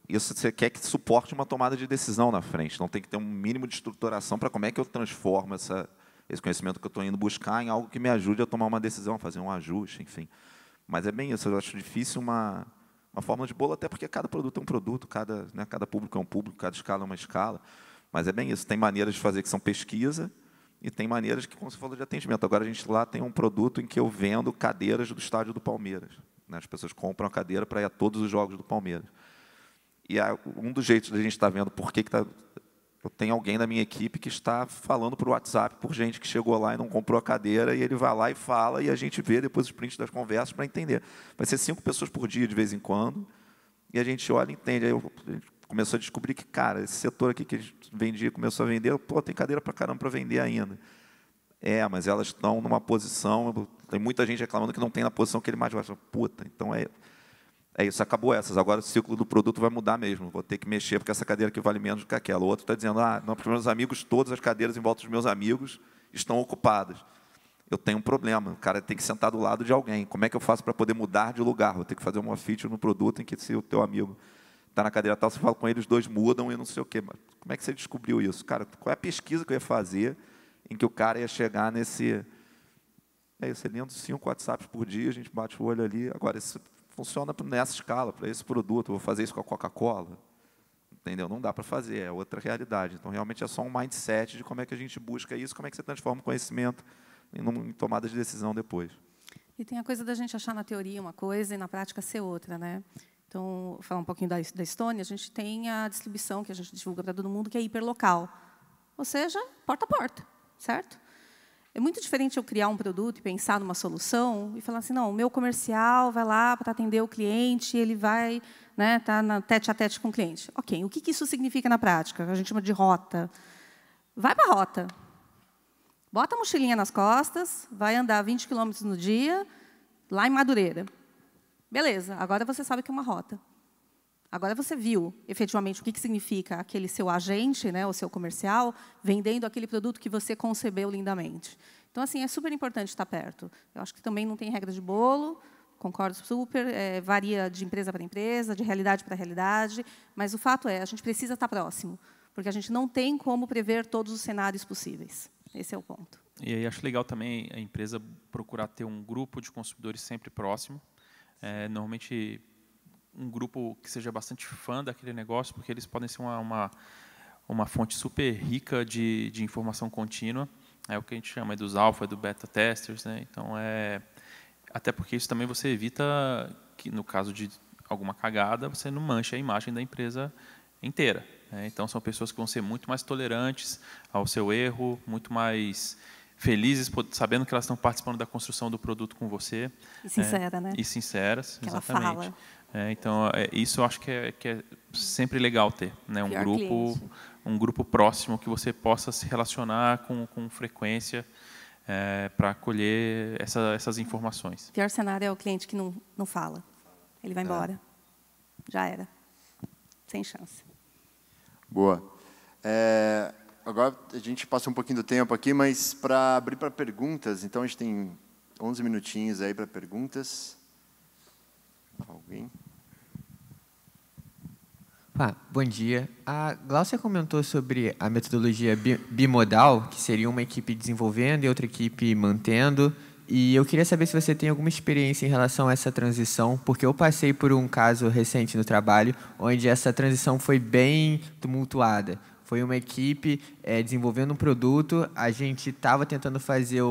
Isso você quer que suporte uma tomada de decisão na frente. Então, tem que ter um mínimo de estruturação para como é que eu transformo esse conhecimento que eu estou indo buscar em algo que me ajude a tomar uma decisão, a fazer um ajuste, enfim. Mas é bem isso. Eu acho difícil uma fórmula de bolo, até porque cada produto é um produto, cada público é um público, cada escala é uma escala. Mas é bem isso. Tem maneiras de fazer que são pesquisa e tem maneiras que, como você falou, de atendimento. Agora, a gente lá tem um produto em que eu vendo cadeiras do estádio do Palmeiras, né? As pessoas compram a cadeira para ir a todos os jogos do Palmeiras. E um dos jeitos da gente estar vendo por que eu tenho alguém da minha equipe que está falando por WhatsApp por gente que chegou lá e não comprou a cadeira, e ele vai lá e fala, e a gente vê depois os prints das conversas para entender. Vai ser 5 pessoas por dia, de vez em quando, e a gente olha e entende. Aí a gente começou a descobrir que, cara, esse setor aqui que a gente vendia, começou a vender, tem cadeira para caramba para vender ainda. Mas elas estão numa posição, tem muita gente reclamando que não tem na posição que ele mais vai. Puta, então é isso, acabou essas. Agora o ciclo do produto vai mudar mesmo. Vou ter que mexer, porque essa cadeira aqui vale menos do que aquela. O outro está dizendo, não, para os meus amigos, todas as cadeiras em volta dos meus amigos estão ocupadas. Eu tenho um problema, o cara tem que sentar do lado de alguém. Como é que eu faço para poder mudar de lugar? Vou ter que fazer uma feature no produto em que, se o teu amigo está na cadeira tal, você fala com ele, os dois mudam e não sei o quê. Mas como é que você descobriu isso? Cara, qual é a pesquisa que eu ia fazer em que o cara ia chegar nesse... Você lendo 5 WhatsApps por dia, a gente bate o olho ali. Agora, isso funciona nessa escala, para esse produto. Eu vou fazer isso com a Coca-Cola? Entendeu? Não dá para fazer, é outra realidade. Então, realmente, é só um mindset de como é que a gente busca isso, como é que você transforma o conhecimento em tomada de decisão depois. E tem a coisa da gente achar na teoria uma coisa e na prática ser outra, né? Então, vou falar um pouquinho da Estônia. A gente tem a distribuição que a gente divulga para todo mundo, que é hiperlocal. Ou seja, porta a porta, certo? É muito diferente eu criar um produto e pensar numa solução e falar assim, não, o meu comercial vai lá para atender o cliente, ele vai, né, tá na tete a tete com o cliente. Ok, o que isso significa na prática? A gente chama de rota. Vai para a rota. Bota a mochilinha nas costas, vai andar 20 quilômetros no dia, lá em Madureira. Beleza, agora você sabe que é uma rota. Agora você viu, efetivamente, o que significa aquele seu agente, né, o seu comercial, vendendo aquele produto que você concebeu lindamente. Então, assim, é super importante estar perto. Eu acho que também não tem regra de bolo, concordo super, varia de empresa para empresa, de realidade para realidade, mas o fato é, a gente precisa estar próximo, porque a gente não tem como prever todos os cenários possíveis. Esse é o ponto. E aí acho legal também a empresa procurar ter um grupo de consumidores sempre próximo. Normalmente, um grupo que seja bastante fã daquele negócio, porque eles podem ser uma fonte super rica de informação contínua. É o que a gente chama dos alpha, do beta testers, né? Então, até porque isso também você evita que, no caso de alguma cagada, você não manche a imagem da empresa inteira. Então, são pessoas que vão ser muito mais tolerantes ao seu erro, muito mais felizes, sabendo que elas estão participando da construção do produto com você. E sincera, né? E sinceras, que exatamente. Ela fala. Então, isso eu acho que é sempre legal ter, né? Um grupo próximo que você possa se relacionar com frequência para colher essas informações. O pior cenário é o cliente que não fala. Ele vai embora. Já era. Sem chance. Boa. Agora a gente passa um pouquinho do tempo aqui, mas para abrir para perguntas, então a gente tem 11 minutinhos aí para perguntas. Alguém? Bom dia. A Gláucia comentou sobre a metodologia bimodal, que seria uma equipe desenvolvendo e outra equipe mantendo. E eu queria saber se você tem alguma experiência em relação a essa transição, porque eu passei por um caso recente no trabalho, onde essa transição foi bem tumultuada. Foi uma equipe desenvolvendo um produto, a gente estava tentando fazer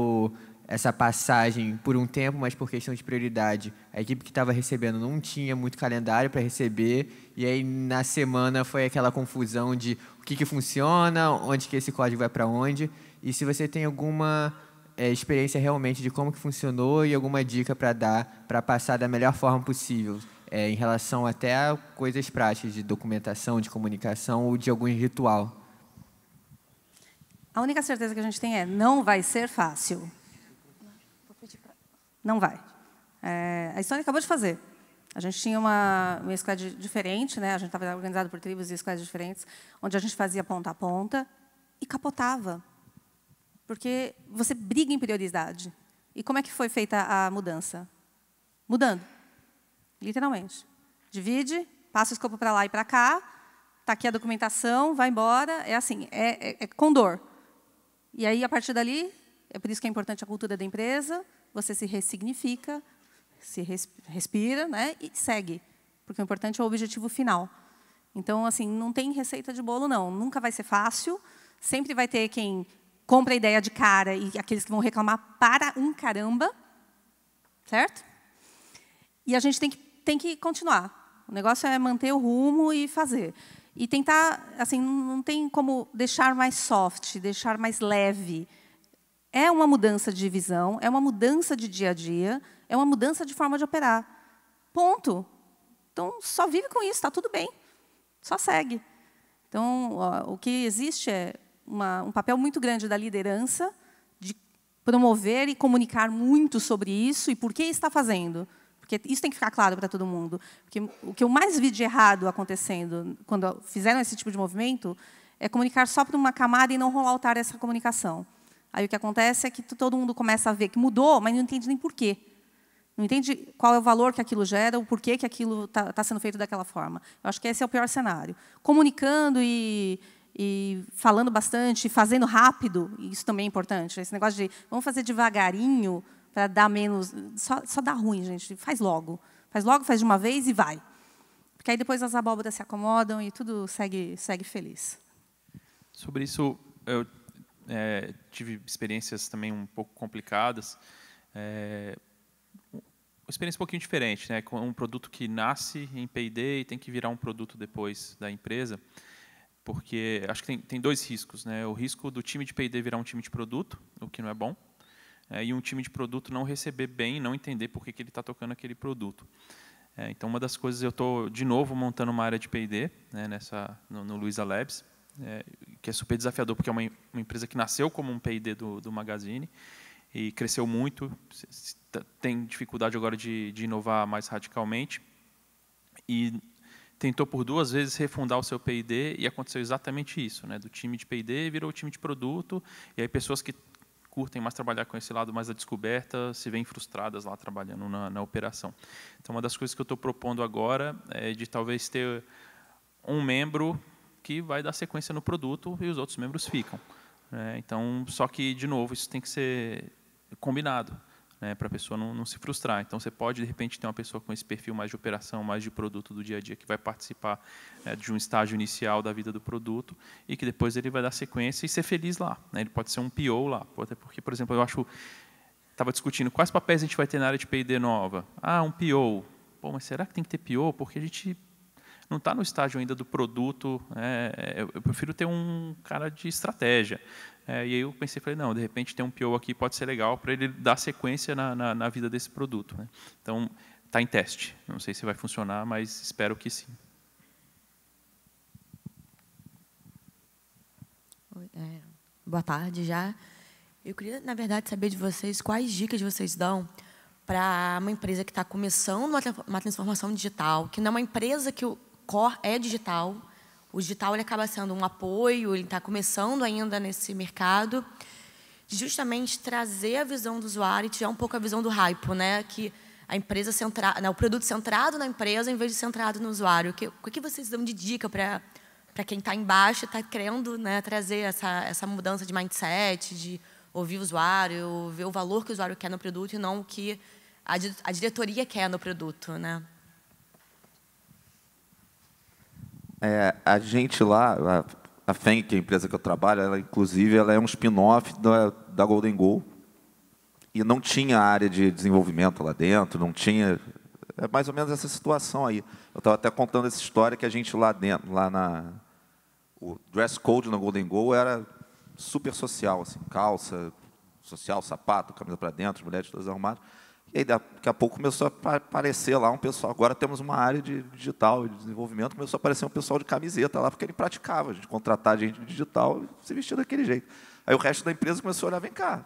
essa passagem por um tempo, mas por questão de prioridade, a equipe que estava recebendo não tinha muito calendário para receber, e aí na semana foi aquela confusão de o que funciona, onde que esse código vai para onde, E se você tem alguma experiência realmente de como que funcionou e alguma dica para dar, para passar da melhor forma possível, em relação até a coisas práticas de documentação, de comunicação ou de algum ritual. A única certeza que a gente tem é não vai ser fácil. Não vai. A Estônia acabou de fazer. A gente tinha uma squad diferente, né? A gente estava organizado por tribos e squads diferentes, onde a gente fazia ponta a ponta e capotava. Porque você briga em prioridade. E como é que foi feita a mudança? Mudando. Literalmente. Divide, passa o escopo para lá e para cá, está aqui a documentação, vai embora. É assim, é com dor. E aí, a partir dali, é por isso que é importante a cultura da empresa, você se ressignifica, se respira, né, e segue. Porque o importante é o objetivo final. Então, assim, não tem receita de bolo, não. Nunca vai ser fácil. Sempre vai ter quem compra a ideia de cara e aqueles que vão reclamar para um caramba. Certo? E a gente tem que continuar. O negócio é manter o rumo e fazer. E tentar, assim, não tem como deixar mais soft, deixar mais leve. É uma mudança de visão, é uma mudança de dia a dia, é uma mudança de forma de operar. Ponto. Então, só vive com isso, está tudo bem. Só segue. Então, o que existe é um papel muito grande da liderança de promover e comunicar muito sobre isso e por que está fazendo. Porque isso tem que ficar claro para todo mundo. Porque o que eu mais vi de errado acontecendo quando fizeram esse tipo de movimento é comunicar só para uma camada e não rolar essa comunicação. Aí o que acontece é que todo mundo começa a ver que mudou, mas não entende nem por quê. Não entende qual é o valor que aquilo gera, o porquê que aquilo está sendo feito daquela forma. Eu acho que esse é o pior cenário. Comunicando e falando bastante, fazendo rápido, isso também é importante. Esse negócio de vamos fazer devagarinho para dar menos... Só dá ruim, gente. Faz logo. Faz logo, faz de uma vez e vai. Porque aí depois as abóboras se acomodam e tudo segue feliz. Sobre isso, eu tive experiências também um pouco complicadas. Uma experiência um pouquinho diferente, né? Com um produto que nasce em P&D e tem que virar um produto depois da empresa, porque acho que tem dois riscos, né? O risco do time de P&D virar um time de produto, o que não é bom, e um time de produto não receber bem, não entender por que ele está tocando aquele produto. Então, uma das coisas, eu estou, de novo, montando uma área de P&D, né, no Luiza Labs, que é super desafiador, porque é uma empresa que nasceu como um P&D do Magazine e cresceu muito, tem dificuldade agora de inovar mais radicalmente, e tentou por 2 vezes refundar o seu P&D e aconteceu exatamente isso, né, do time de P&D virou o time de produto, e aí pessoas que curtem mais trabalhar com esse lado mais da descoberta, se veem frustradas lá trabalhando na operação. Então, uma das coisas que eu estou propondo agora é de talvez ter um membro que vai dar sequência no produto e os outros membros ficam. Então, só que, de novo, isso tem que ser combinado, né, para a pessoa não se frustrar. Então, você pode, de repente, ter uma pessoa com esse perfil mais de operação, mais de produto do dia a dia, que vai participar de um estágio inicial da vida do produto e que depois ele vai dar sequência e ser feliz lá, né? Ele pode ser um PO lá. Até porque, por exemplo, estava discutindo quais papéis a gente vai ter na área de P&D nova. Um PO. Pô, mas será que tem que ter PO? Porque a gente não está no estágio ainda do produto. Eu prefiro ter um cara de estratégia. E aí eu pensei, falei, não, de repente ter um PO aqui pode ser legal para ele dar sequência na vida desse produto, né? Então, está em teste. Não sei se vai funcionar, mas espero que sim. Boa tarde já. Eu queria, na verdade, saber de vocês quais dicas vocês dão para uma empresa que está começando uma transformação digital, que não é uma empresa que o core é digital. O digital ele acaba sendo um apoio, ele está começando ainda nesse mercado, de justamente trazer a visão do usuário e tirar um pouco a visão do hype, né? Que a empresa o produto centrado na empresa em vez de centrado no usuário. O que vocês dão de dica para quem está embaixo e está querendo, né, trazer essa mudança de mindset, de ouvir o usuário, ver o valor que o usuário quer no produto e não o que a diretoria quer no produto, né? A gente lá, a FENG, que é a empresa que eu trabalho, inclusive, ela é um spin-off da Golden Goal. E não tinha área de desenvolvimento lá dentro, não tinha... É mais ou menos essa situação aí. Eu estava até contando essa história que a gente lá dentro, o dress code na Golden Goal era super social, assim, calça social, sapato, camisa para dentro, as mulheres todas arrumadas. E aí, daqui a pouco, começou a aparecer lá um pessoal. Agora temos uma área de digital e de desenvolvimento, começou a aparecer um pessoal de camiseta lá, porque ele praticava, a gente contratar gente de digital e se vestir daquele jeito. Aí o resto da empresa começou a olhar, vem cá,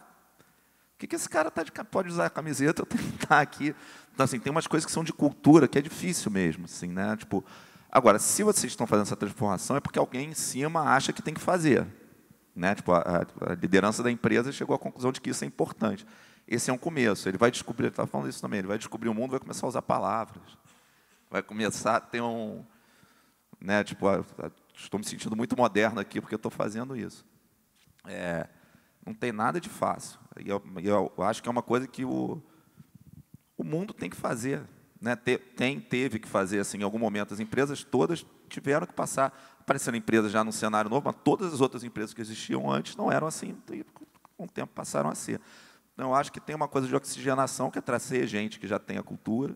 o que esse cara pode usar a camiseta, eu tenho que estar aqui. Então, assim, tem umas coisas que são de cultura, que é difícil mesmo. Assim, né? Tipo, agora, se vocês estão fazendo essa transformação, é porque alguém em cima acha que tem que fazer. Né? Tipo, a liderança da empresa chegou à conclusão de que isso é importante. Esse é um começo. Ele vai descobrir, ele estava falando isso também, ele vai descobrir o mundo, vai começar a usar palavras. Vai começar a ter um... Né? Tipo, estou me sentindo muito moderno aqui porque eu estou fazendo isso. Não tem nada de fácil. E eu acho que é uma coisa que o mundo tem que fazer. Né? Teve que fazer, assim, em algum momento. As empresas todas tiveram que passar. Apareceram empresas já num cenário novo, mas todas as outras empresas que existiam antes não eram assim, e com o tempo passaram a ser. Então, eu acho que tem uma coisa de oxigenação, que é trazer gente que já tem a cultura.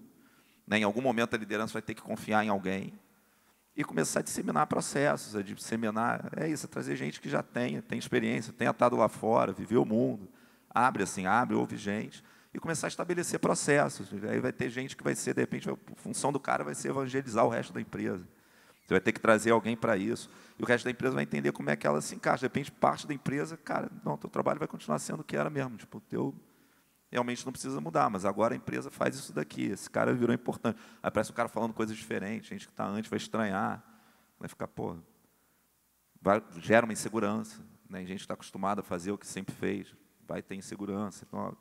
Né? Em algum momento, a liderança vai ter que confiar em alguém e começar a disseminar processos, a disseminar, é trazer gente que já tem experiência, tenha estado lá fora, viveu o mundo, abre, ouve gente, e começar a estabelecer processos. Aí vai ter gente que vai ser, de repente, a função do cara vai ser evangelizar o resto da empresa. Você vai ter que trazer alguém para isso, e o resto da empresa vai entender como é que ela se encaixa. De repente, parte da empresa, cara, não, teu trabalho vai continuar sendo o que era mesmo, tipo, teu realmente não precisa mudar, mas agora a empresa faz isso daqui, esse cara virou importante. Aí parece o cara falando coisas diferentes, gente que está antes vai estranhar, vai ficar, pô, gera uma insegurança. Né? Gente que está acostumada a fazer o que sempre fez, vai ter insegurança. Então,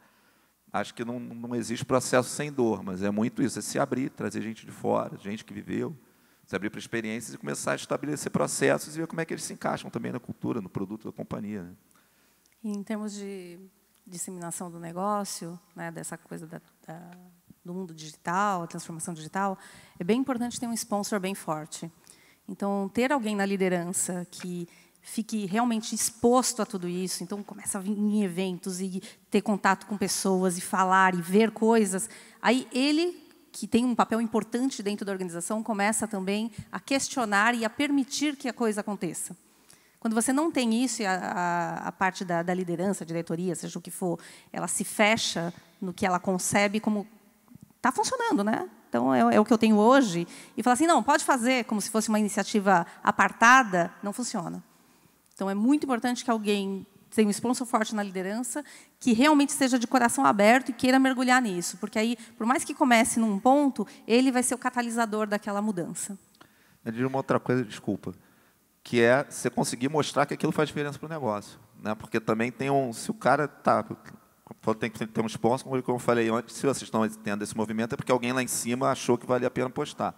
acho que não existe processo sem dor, mas é muito isso, é se abrir, trazer gente de fora, gente que viveu, se abrir para experiências e começar a estabelecer processos e ver como é que eles se encaixam também na cultura, no produto da companhia. Né? E em termos de disseminação do negócio, né, dessa coisa do mundo digital, a transformação digital, é bem importante ter um sponsor bem forte. Então, ter alguém na liderança que fique realmente exposto a tudo isso, então começa a vir em eventos e ter contato com pessoas e falar e ver coisas, aí ele, que tem um papel importante dentro da organização, começa também a questionar e a permitir que a coisa aconteça. Quando você não tem isso, a parte da liderança, diretoria, seja o que for, ela se fecha no que ela concebe como está funcionando, né? Então, é o que eu tenho hoje. E fala assim, não, pode fazer como se fosse uma iniciativa apartada, não funciona. Então, é muito importante que alguém tenha um sponsor forte na liderança, que realmente esteja de coração aberto e queira mergulhar nisso. Porque aí, por mais que comece num ponto, ele vai ser o catalisador daquela mudança. Eu diria uma outra coisa, desculpa, que é você conseguir mostrar que aquilo faz diferença para o negócio. Né? Porque também tem se o cara tem que ter um sponsor, como eu falei antes, se vocês estão tendo esse movimento, é porque alguém lá em cima achou que valia a pena postar.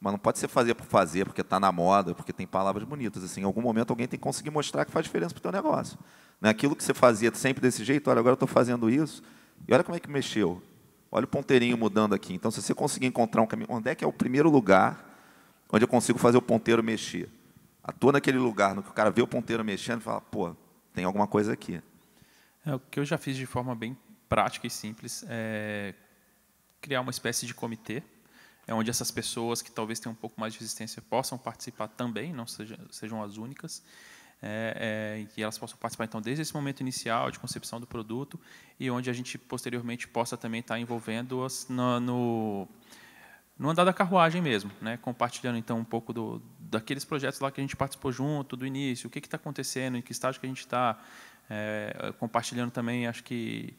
Mas não pode ser fazer por fazer, porque está na moda, porque tem palavras bonitas. Assim, em algum momento, alguém tem que conseguir mostrar que faz diferença para o teu negócio. Né? Aquilo que você fazia sempre desse jeito, olha, agora eu estou fazendo isso, e olha como é que mexeu. Olha o ponteirinho mudando aqui. Então, se você conseguir encontrar um caminho, onde é que é o primeiro lugar onde eu consigo fazer o ponteiro mexer? Atua naquele lugar, no que o cara vê o ponteiro mexendo e fala, pô, tem alguma coisa aqui. O que eu já fiz de forma bem prática e simples é criar uma espécie de comitê, onde essas pessoas que talvez tenham um pouco mais de resistência possam participar também, não sejam as únicas, e elas possam participar, então, desde esse momento inicial de concepção do produto, e onde a gente, posteriormente, possa também estar envolvendo-as no andar da carruagem mesmo, né? Compartilhando, então, um pouco daqueles projetos lá que a gente participou junto, do início, o que está acontecendo, em que estágio que a gente está, compartilhando também, acho que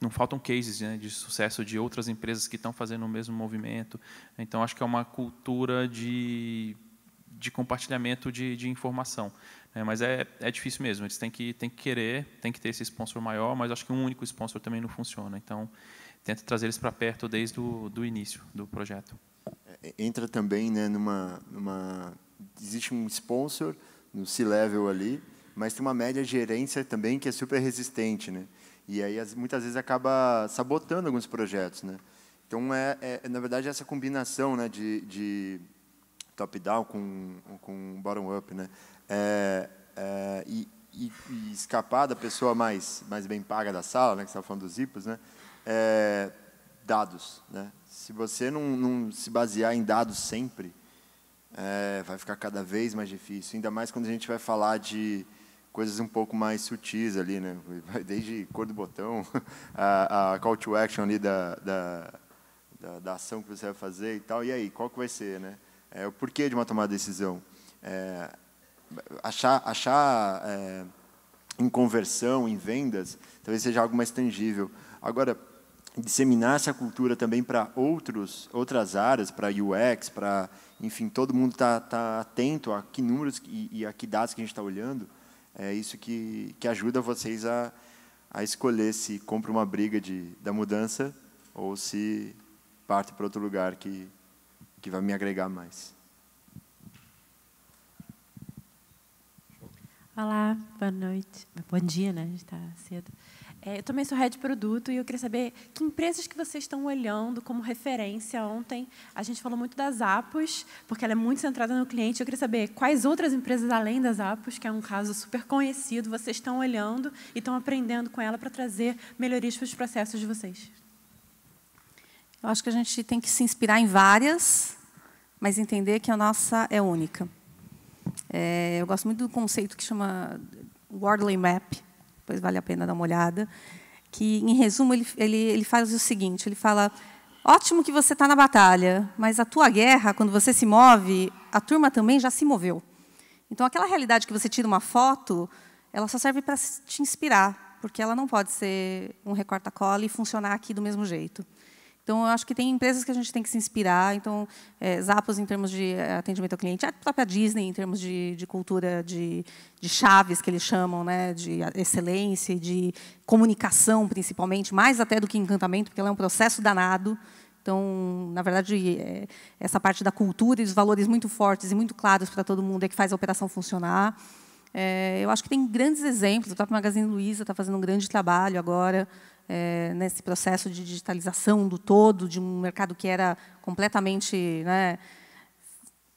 não faltam cases, né, de sucesso de outras empresas que estão fazendo o mesmo movimento. Então, acho que é uma cultura de compartilhamento de informação. Né? Mas é difícil mesmo, eles têm que querer, tem que ter esse sponsor maior, mas acho que um único sponsor também não funciona. Então, tenta trazer eles para perto desde o início do projeto. Entra também, né, existe um sponsor no C-level ali, mas tem uma média gerência também que é super resistente, né? E aí, muitas vezes, acaba sabotando alguns projetos. Né? Então, na verdade, essa combinação, né, de top-down com bottom-up, né? E escapar da pessoa mais bem paga da sala, né, que você estava falando dos IPOs, né? Dados. Né? Se você não se basear em dados sempre, vai ficar cada vez mais difícil. Ainda mais quando a gente vai falar de coisas um pouco mais sutis ali, né? Desde cor do botão, a call to action ali da ação que você vai fazer e tal. E aí, qual que vai ser, né? O porquê de uma tomada de decisão. Achar em conversão, em vendas, talvez seja algo mais tangível. Agora, disseminar essa cultura também para outras áreas, para UX, para, enfim, todo mundo tá atento a que números e a que dados que a gente está olhando, é isso que ajuda vocês a escolher se compra uma briga da mudança ou se parte para outro lugar que vai me agregar mais. Olá, boa noite. Bom dia, né? A gente está cedo. Eu também sou head de produto e eu queria saber que empresas que vocês estão olhando como referência. Ontem a gente falou muito das Apos, porque ela é muito centrada no cliente. Eu queria saber quais outras empresas, além das Apos, que é um caso super conhecido, vocês estão olhando e estão aprendendo com ela para trazer melhorias para os processos de vocês. Eu acho que a gente tem que se inspirar em várias, mas entender que a nossa é única. Eu gosto muito do conceito que chama Wordley Map, depois vale a pena dar uma olhada, que, em resumo, ele faz o seguinte, ele fala, ótimo que você está na batalha, mas a tua guerra, quando você se move, a turma também já se moveu. Então, aquela realidade que você tira uma foto, ela só serve para te inspirar, porque ela não pode ser um recorta-cola e funcionar aqui do mesmo jeito. Então, eu acho que tem empresas que a gente tem que se inspirar. Então, Zappos em termos de atendimento ao cliente, a própria Disney em termos de cultura de chaves, que eles chamam, né, de excelência e de comunicação, principalmente, mais até do que encantamento, porque ela é um processo danado. Então, na verdade, essa parte da cultura e dos valores muito fortes e muito claros para todo mundo é que faz a operação funcionar. Eu acho que tem grandes exemplos. O próprio Magazine Luiza está fazendo um grande trabalho agora, nesse processo de digitalização do todo, de um mercado que era completamente, né,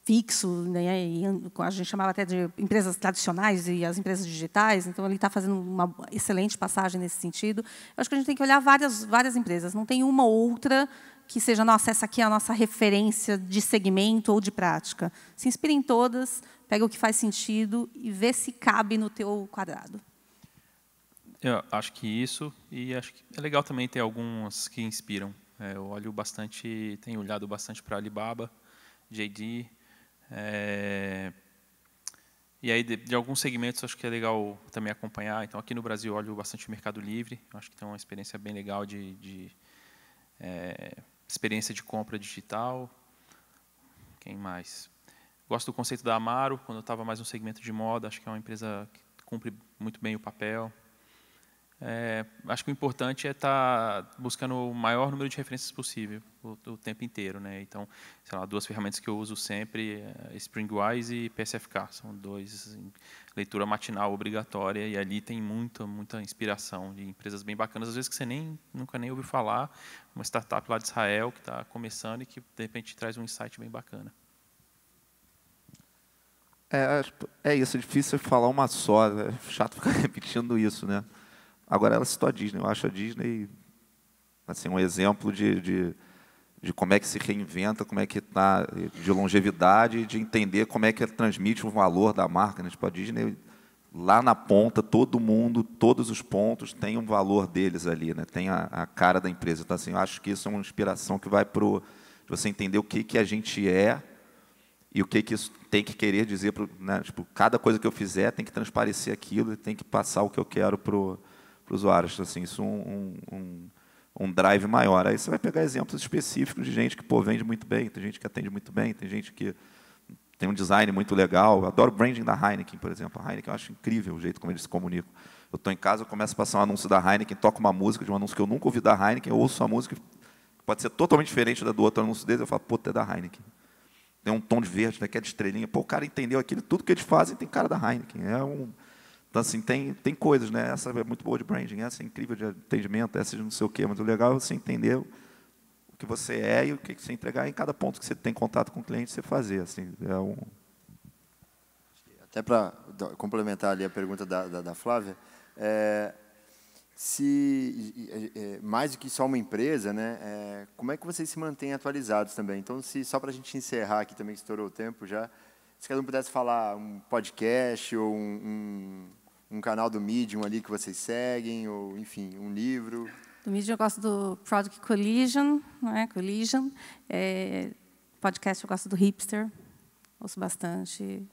fixo, né, e a gente chamava até de empresas tradicionais e as empresas digitais. Então, ele está fazendo uma excelente passagem nesse sentido. Eu acho que a gente tem que olhar várias empresas. Não tem uma outra que seja, nossa, essa aqui é a nossa referência de segmento ou de prática. Se inspire em todas, pega o que faz sentido e vê se cabe no teu quadrado. Eu acho que isso, e acho que é legal também ter algumas que inspiram. Eu olho bastante, tenho olhado bastante para Alibaba, JD, e aí de alguns segmentos acho que é legal também acompanhar. Então, aqui no Brasil, eu olho bastante o Mercado Livre, acho que tem uma experiência bem legal de experiência de compra digital. Quem mais? Gosto do conceito da Amaro, quando eu estava mais no segmento de moda, acho que é uma empresa que cumpre muito bem o papel. Acho que o importante é estar buscando o maior número de referências possível o tempo inteiro, né? Então, sei lá, duas ferramentas que eu uso sempre, Springwise e PSFK, são dois, leitura matinal obrigatória, e ali tem muita inspiração de empresas bem bacanas, às vezes que você nunca nem ouviu falar, uma startup lá de Israel que está começando e que, de repente, traz um insight bem bacana. É isso, é difícil falar uma só, é chato ficar repetindo isso, né? Agora, ela citou a Disney. Eu acho a Disney assim, um exemplo de como é que se reinventa, como é que está de longevidade, de entender como é que transmite o valor da marca, né? Tipo, a Disney, lá na ponta, todo mundo, todos os pontos, tem um valor deles ali, né? Tem a cara da empresa. Então, assim, eu acho que isso é uma inspiração que vai para você entender o que a gente é e o que isso tem que querer dizer. Né? Tipo, cada coisa que eu fizer tem que transparecer aquilo, tem que passar o que eu quero para o usuário. Assim, isso um drive maior. Aí você vai pegar exemplos específicos de gente que vende muito bem, tem gente que atende muito bem, tem gente que tem um design muito legal. Eu adoro o branding da Heineken, por exemplo. A Heineken eu acho incrível o jeito como eles se comunicam. Eu estou em casa, eu começo a passar um anúncio da Heineken, toco uma música de um anúncio que eu nunca ouvi da Heineken, eu ouço a música, pode ser totalmente diferente do outro anúncio deles, eu falo, pô, é da Heineken. Tem um tom de verde, né, que é de estrelinha. Pô, o cara entendeu aquilo, tudo que eles fazem tem cara da Heineken. Então, assim, tem coisas, né? Essa é muito boa de branding, essa é incrível de atendimento, essa de não sei o quê, mas o legal é você entender o que você é e o que você entregar em cada ponto que você tem contato com o cliente, você fazer. Assim, Até para complementar ali a pergunta da Flávia, mais do que só uma empresa, né? Como é que vocês se mantêm atualizados também? Então, só para a gente encerrar aqui também, que estourou o tempo já, se cada um pudesse falar um podcast ou um canal do Medium ali que vocês seguem, ou, enfim, um livro? Do Medium eu gosto do Product Collision, né? Collision. Podcast eu gosto do Hipster, ouço bastante.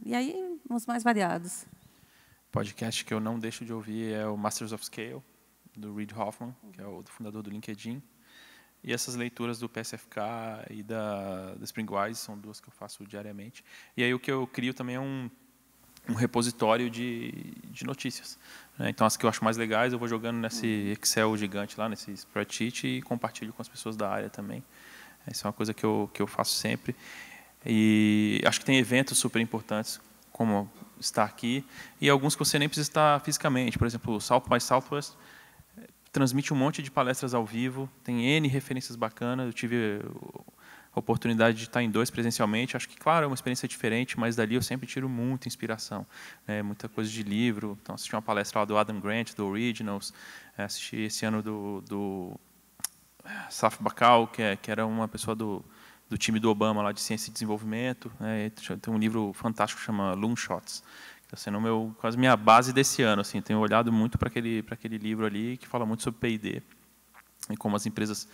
E aí, os mais variados. Podcast que eu não deixo de ouvir é o Masters of Scale, do Reid Hoffman, que é o fundador do LinkedIn. E essas leituras do PSFK e da Springwise são duas que eu faço diariamente. E aí o que eu crio também é um repositório de notícias. Né? Então, as que eu acho mais legais, eu vou jogando nesse Excel gigante lá, nesse spreadsheet, e compartilho com as pessoas da área também. Essa é uma coisa que eu faço sempre. E acho que tem eventos super importantes, como estar aqui, e alguns que você nem precisa estar fisicamente. Por exemplo, o South by Southwest transmite um monte de palestras ao vivo, tem N referências bacanas. Eu tive a oportunidade de estar em 2 presencialmente. Acho que, claro, é uma experiência diferente, mas dali eu sempre tiro muita inspiração. Muita coisa de livro. Então, assisti uma palestra lá do Adam Grant, do Originals. Assisti esse ano do Saf Bakal, que era uma pessoa do time do Obama, lá de Ciência e Desenvolvimento. Tem um livro fantástico que chama Loonshots. Está sendo quase minha base desse ano. Assim, tenho olhado muito para aquele livro ali, que fala muito sobre P&D e como as empresas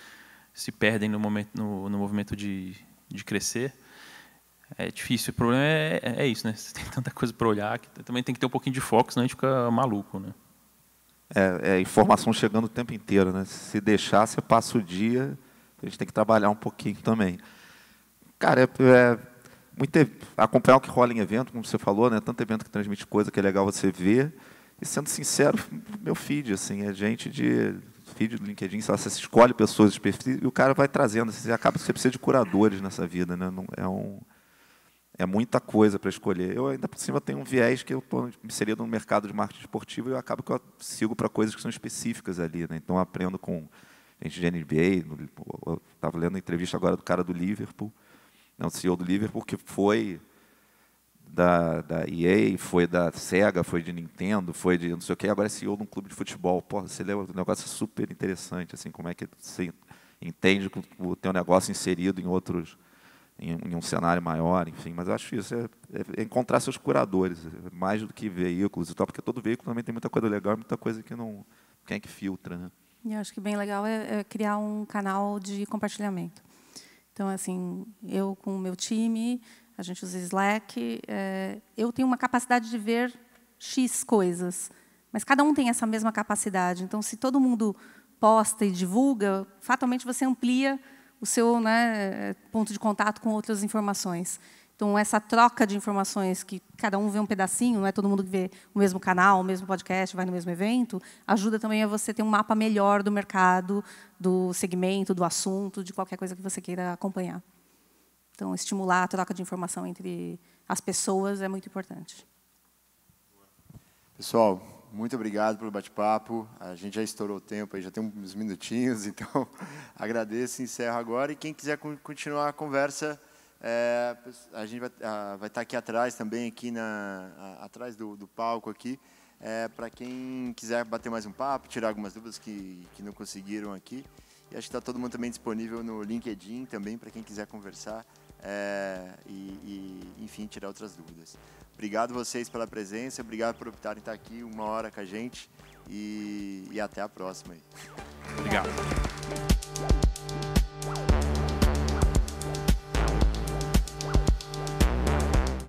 se perdem no movimento de crescer. É difícil. O problema é isso, né? Você tem tanta coisa para olhar, que também tem que ter um pouquinho de foco, senão a gente fica maluco, né? Informação chegando o tempo inteiro, né? Se deixar, você passa o dia, a gente tem que trabalhar um pouquinho também. Cara, acompanhar o que rola em evento, como você falou, né? Tanto evento que transmite coisa que é legal você ver. E, sendo sincero, meu feed, assim, é gente de feed do LinkedIn, você escolhe pessoas de perfil e o cara vai trazendo. Assim, acaba que você precisa de curadores nessa vida, né? É muita coisa para escolher. Eu, ainda por cima, tenho um viés que eu estou inserido no mercado de marketing esportivo e eu acabo que eu sigo para coisas que são específicas ali, né? Então, eu aprendo com gente de NBA. Eu estava lendo a entrevista agora do cara do Liverpool, o CEO do Liverpool, que foi da EA, foi da Sega, foi de Nintendo, foi de não sei o quê, agora é CEO de um clube de futebol. Porra, você lembra, um negócio super interessante, assim, como é que você entende o teu negócio inserido em um cenário maior, enfim. Mas eu acho isso é encontrar seus curadores, mais do que veículos e tal, porque todo veículo também tem muita coisa legal e muita coisa que não... Quem é que filtra, né? E eu acho que bem legal é criar um canal de compartilhamento. Então, assim, eu com o meu time, a gente usa Slack, eu tenho uma capacidade de ver X coisas, mas cada um tem essa mesma capacidade. Então, se todo mundo posta e divulga, fatalmente você amplia o seu, né, ponto de contato com outras informações. Então, essa troca de informações, que cada um vê um pedacinho, não é todo mundo que vê o mesmo canal, o mesmo podcast, vai no mesmo evento, ajuda também a você ter um mapa melhor do mercado, do segmento, do assunto, de qualquer coisa que você queira acompanhar. Então, estimular a troca de informação entre as pessoas é muito importante. Pessoal, muito obrigado pelo bate-papo. A gente já estourou o tempo, aí já tem uns minutinhos, então agradeço e encerro agora. E quem quiser continuar a conversa, a gente vai estar aqui atrás também, atrás do palco aqui, para quem quiser bater mais um papo, tirar algumas dúvidas que não conseguiram aqui. E acho que está todo mundo também disponível no LinkedIn também, para quem quiser conversar enfim, tirar outras dúvidas. Obrigado vocês pela presença, obrigado por optarem estar aqui 1 hora com a gente e até a próxima. Obrigado.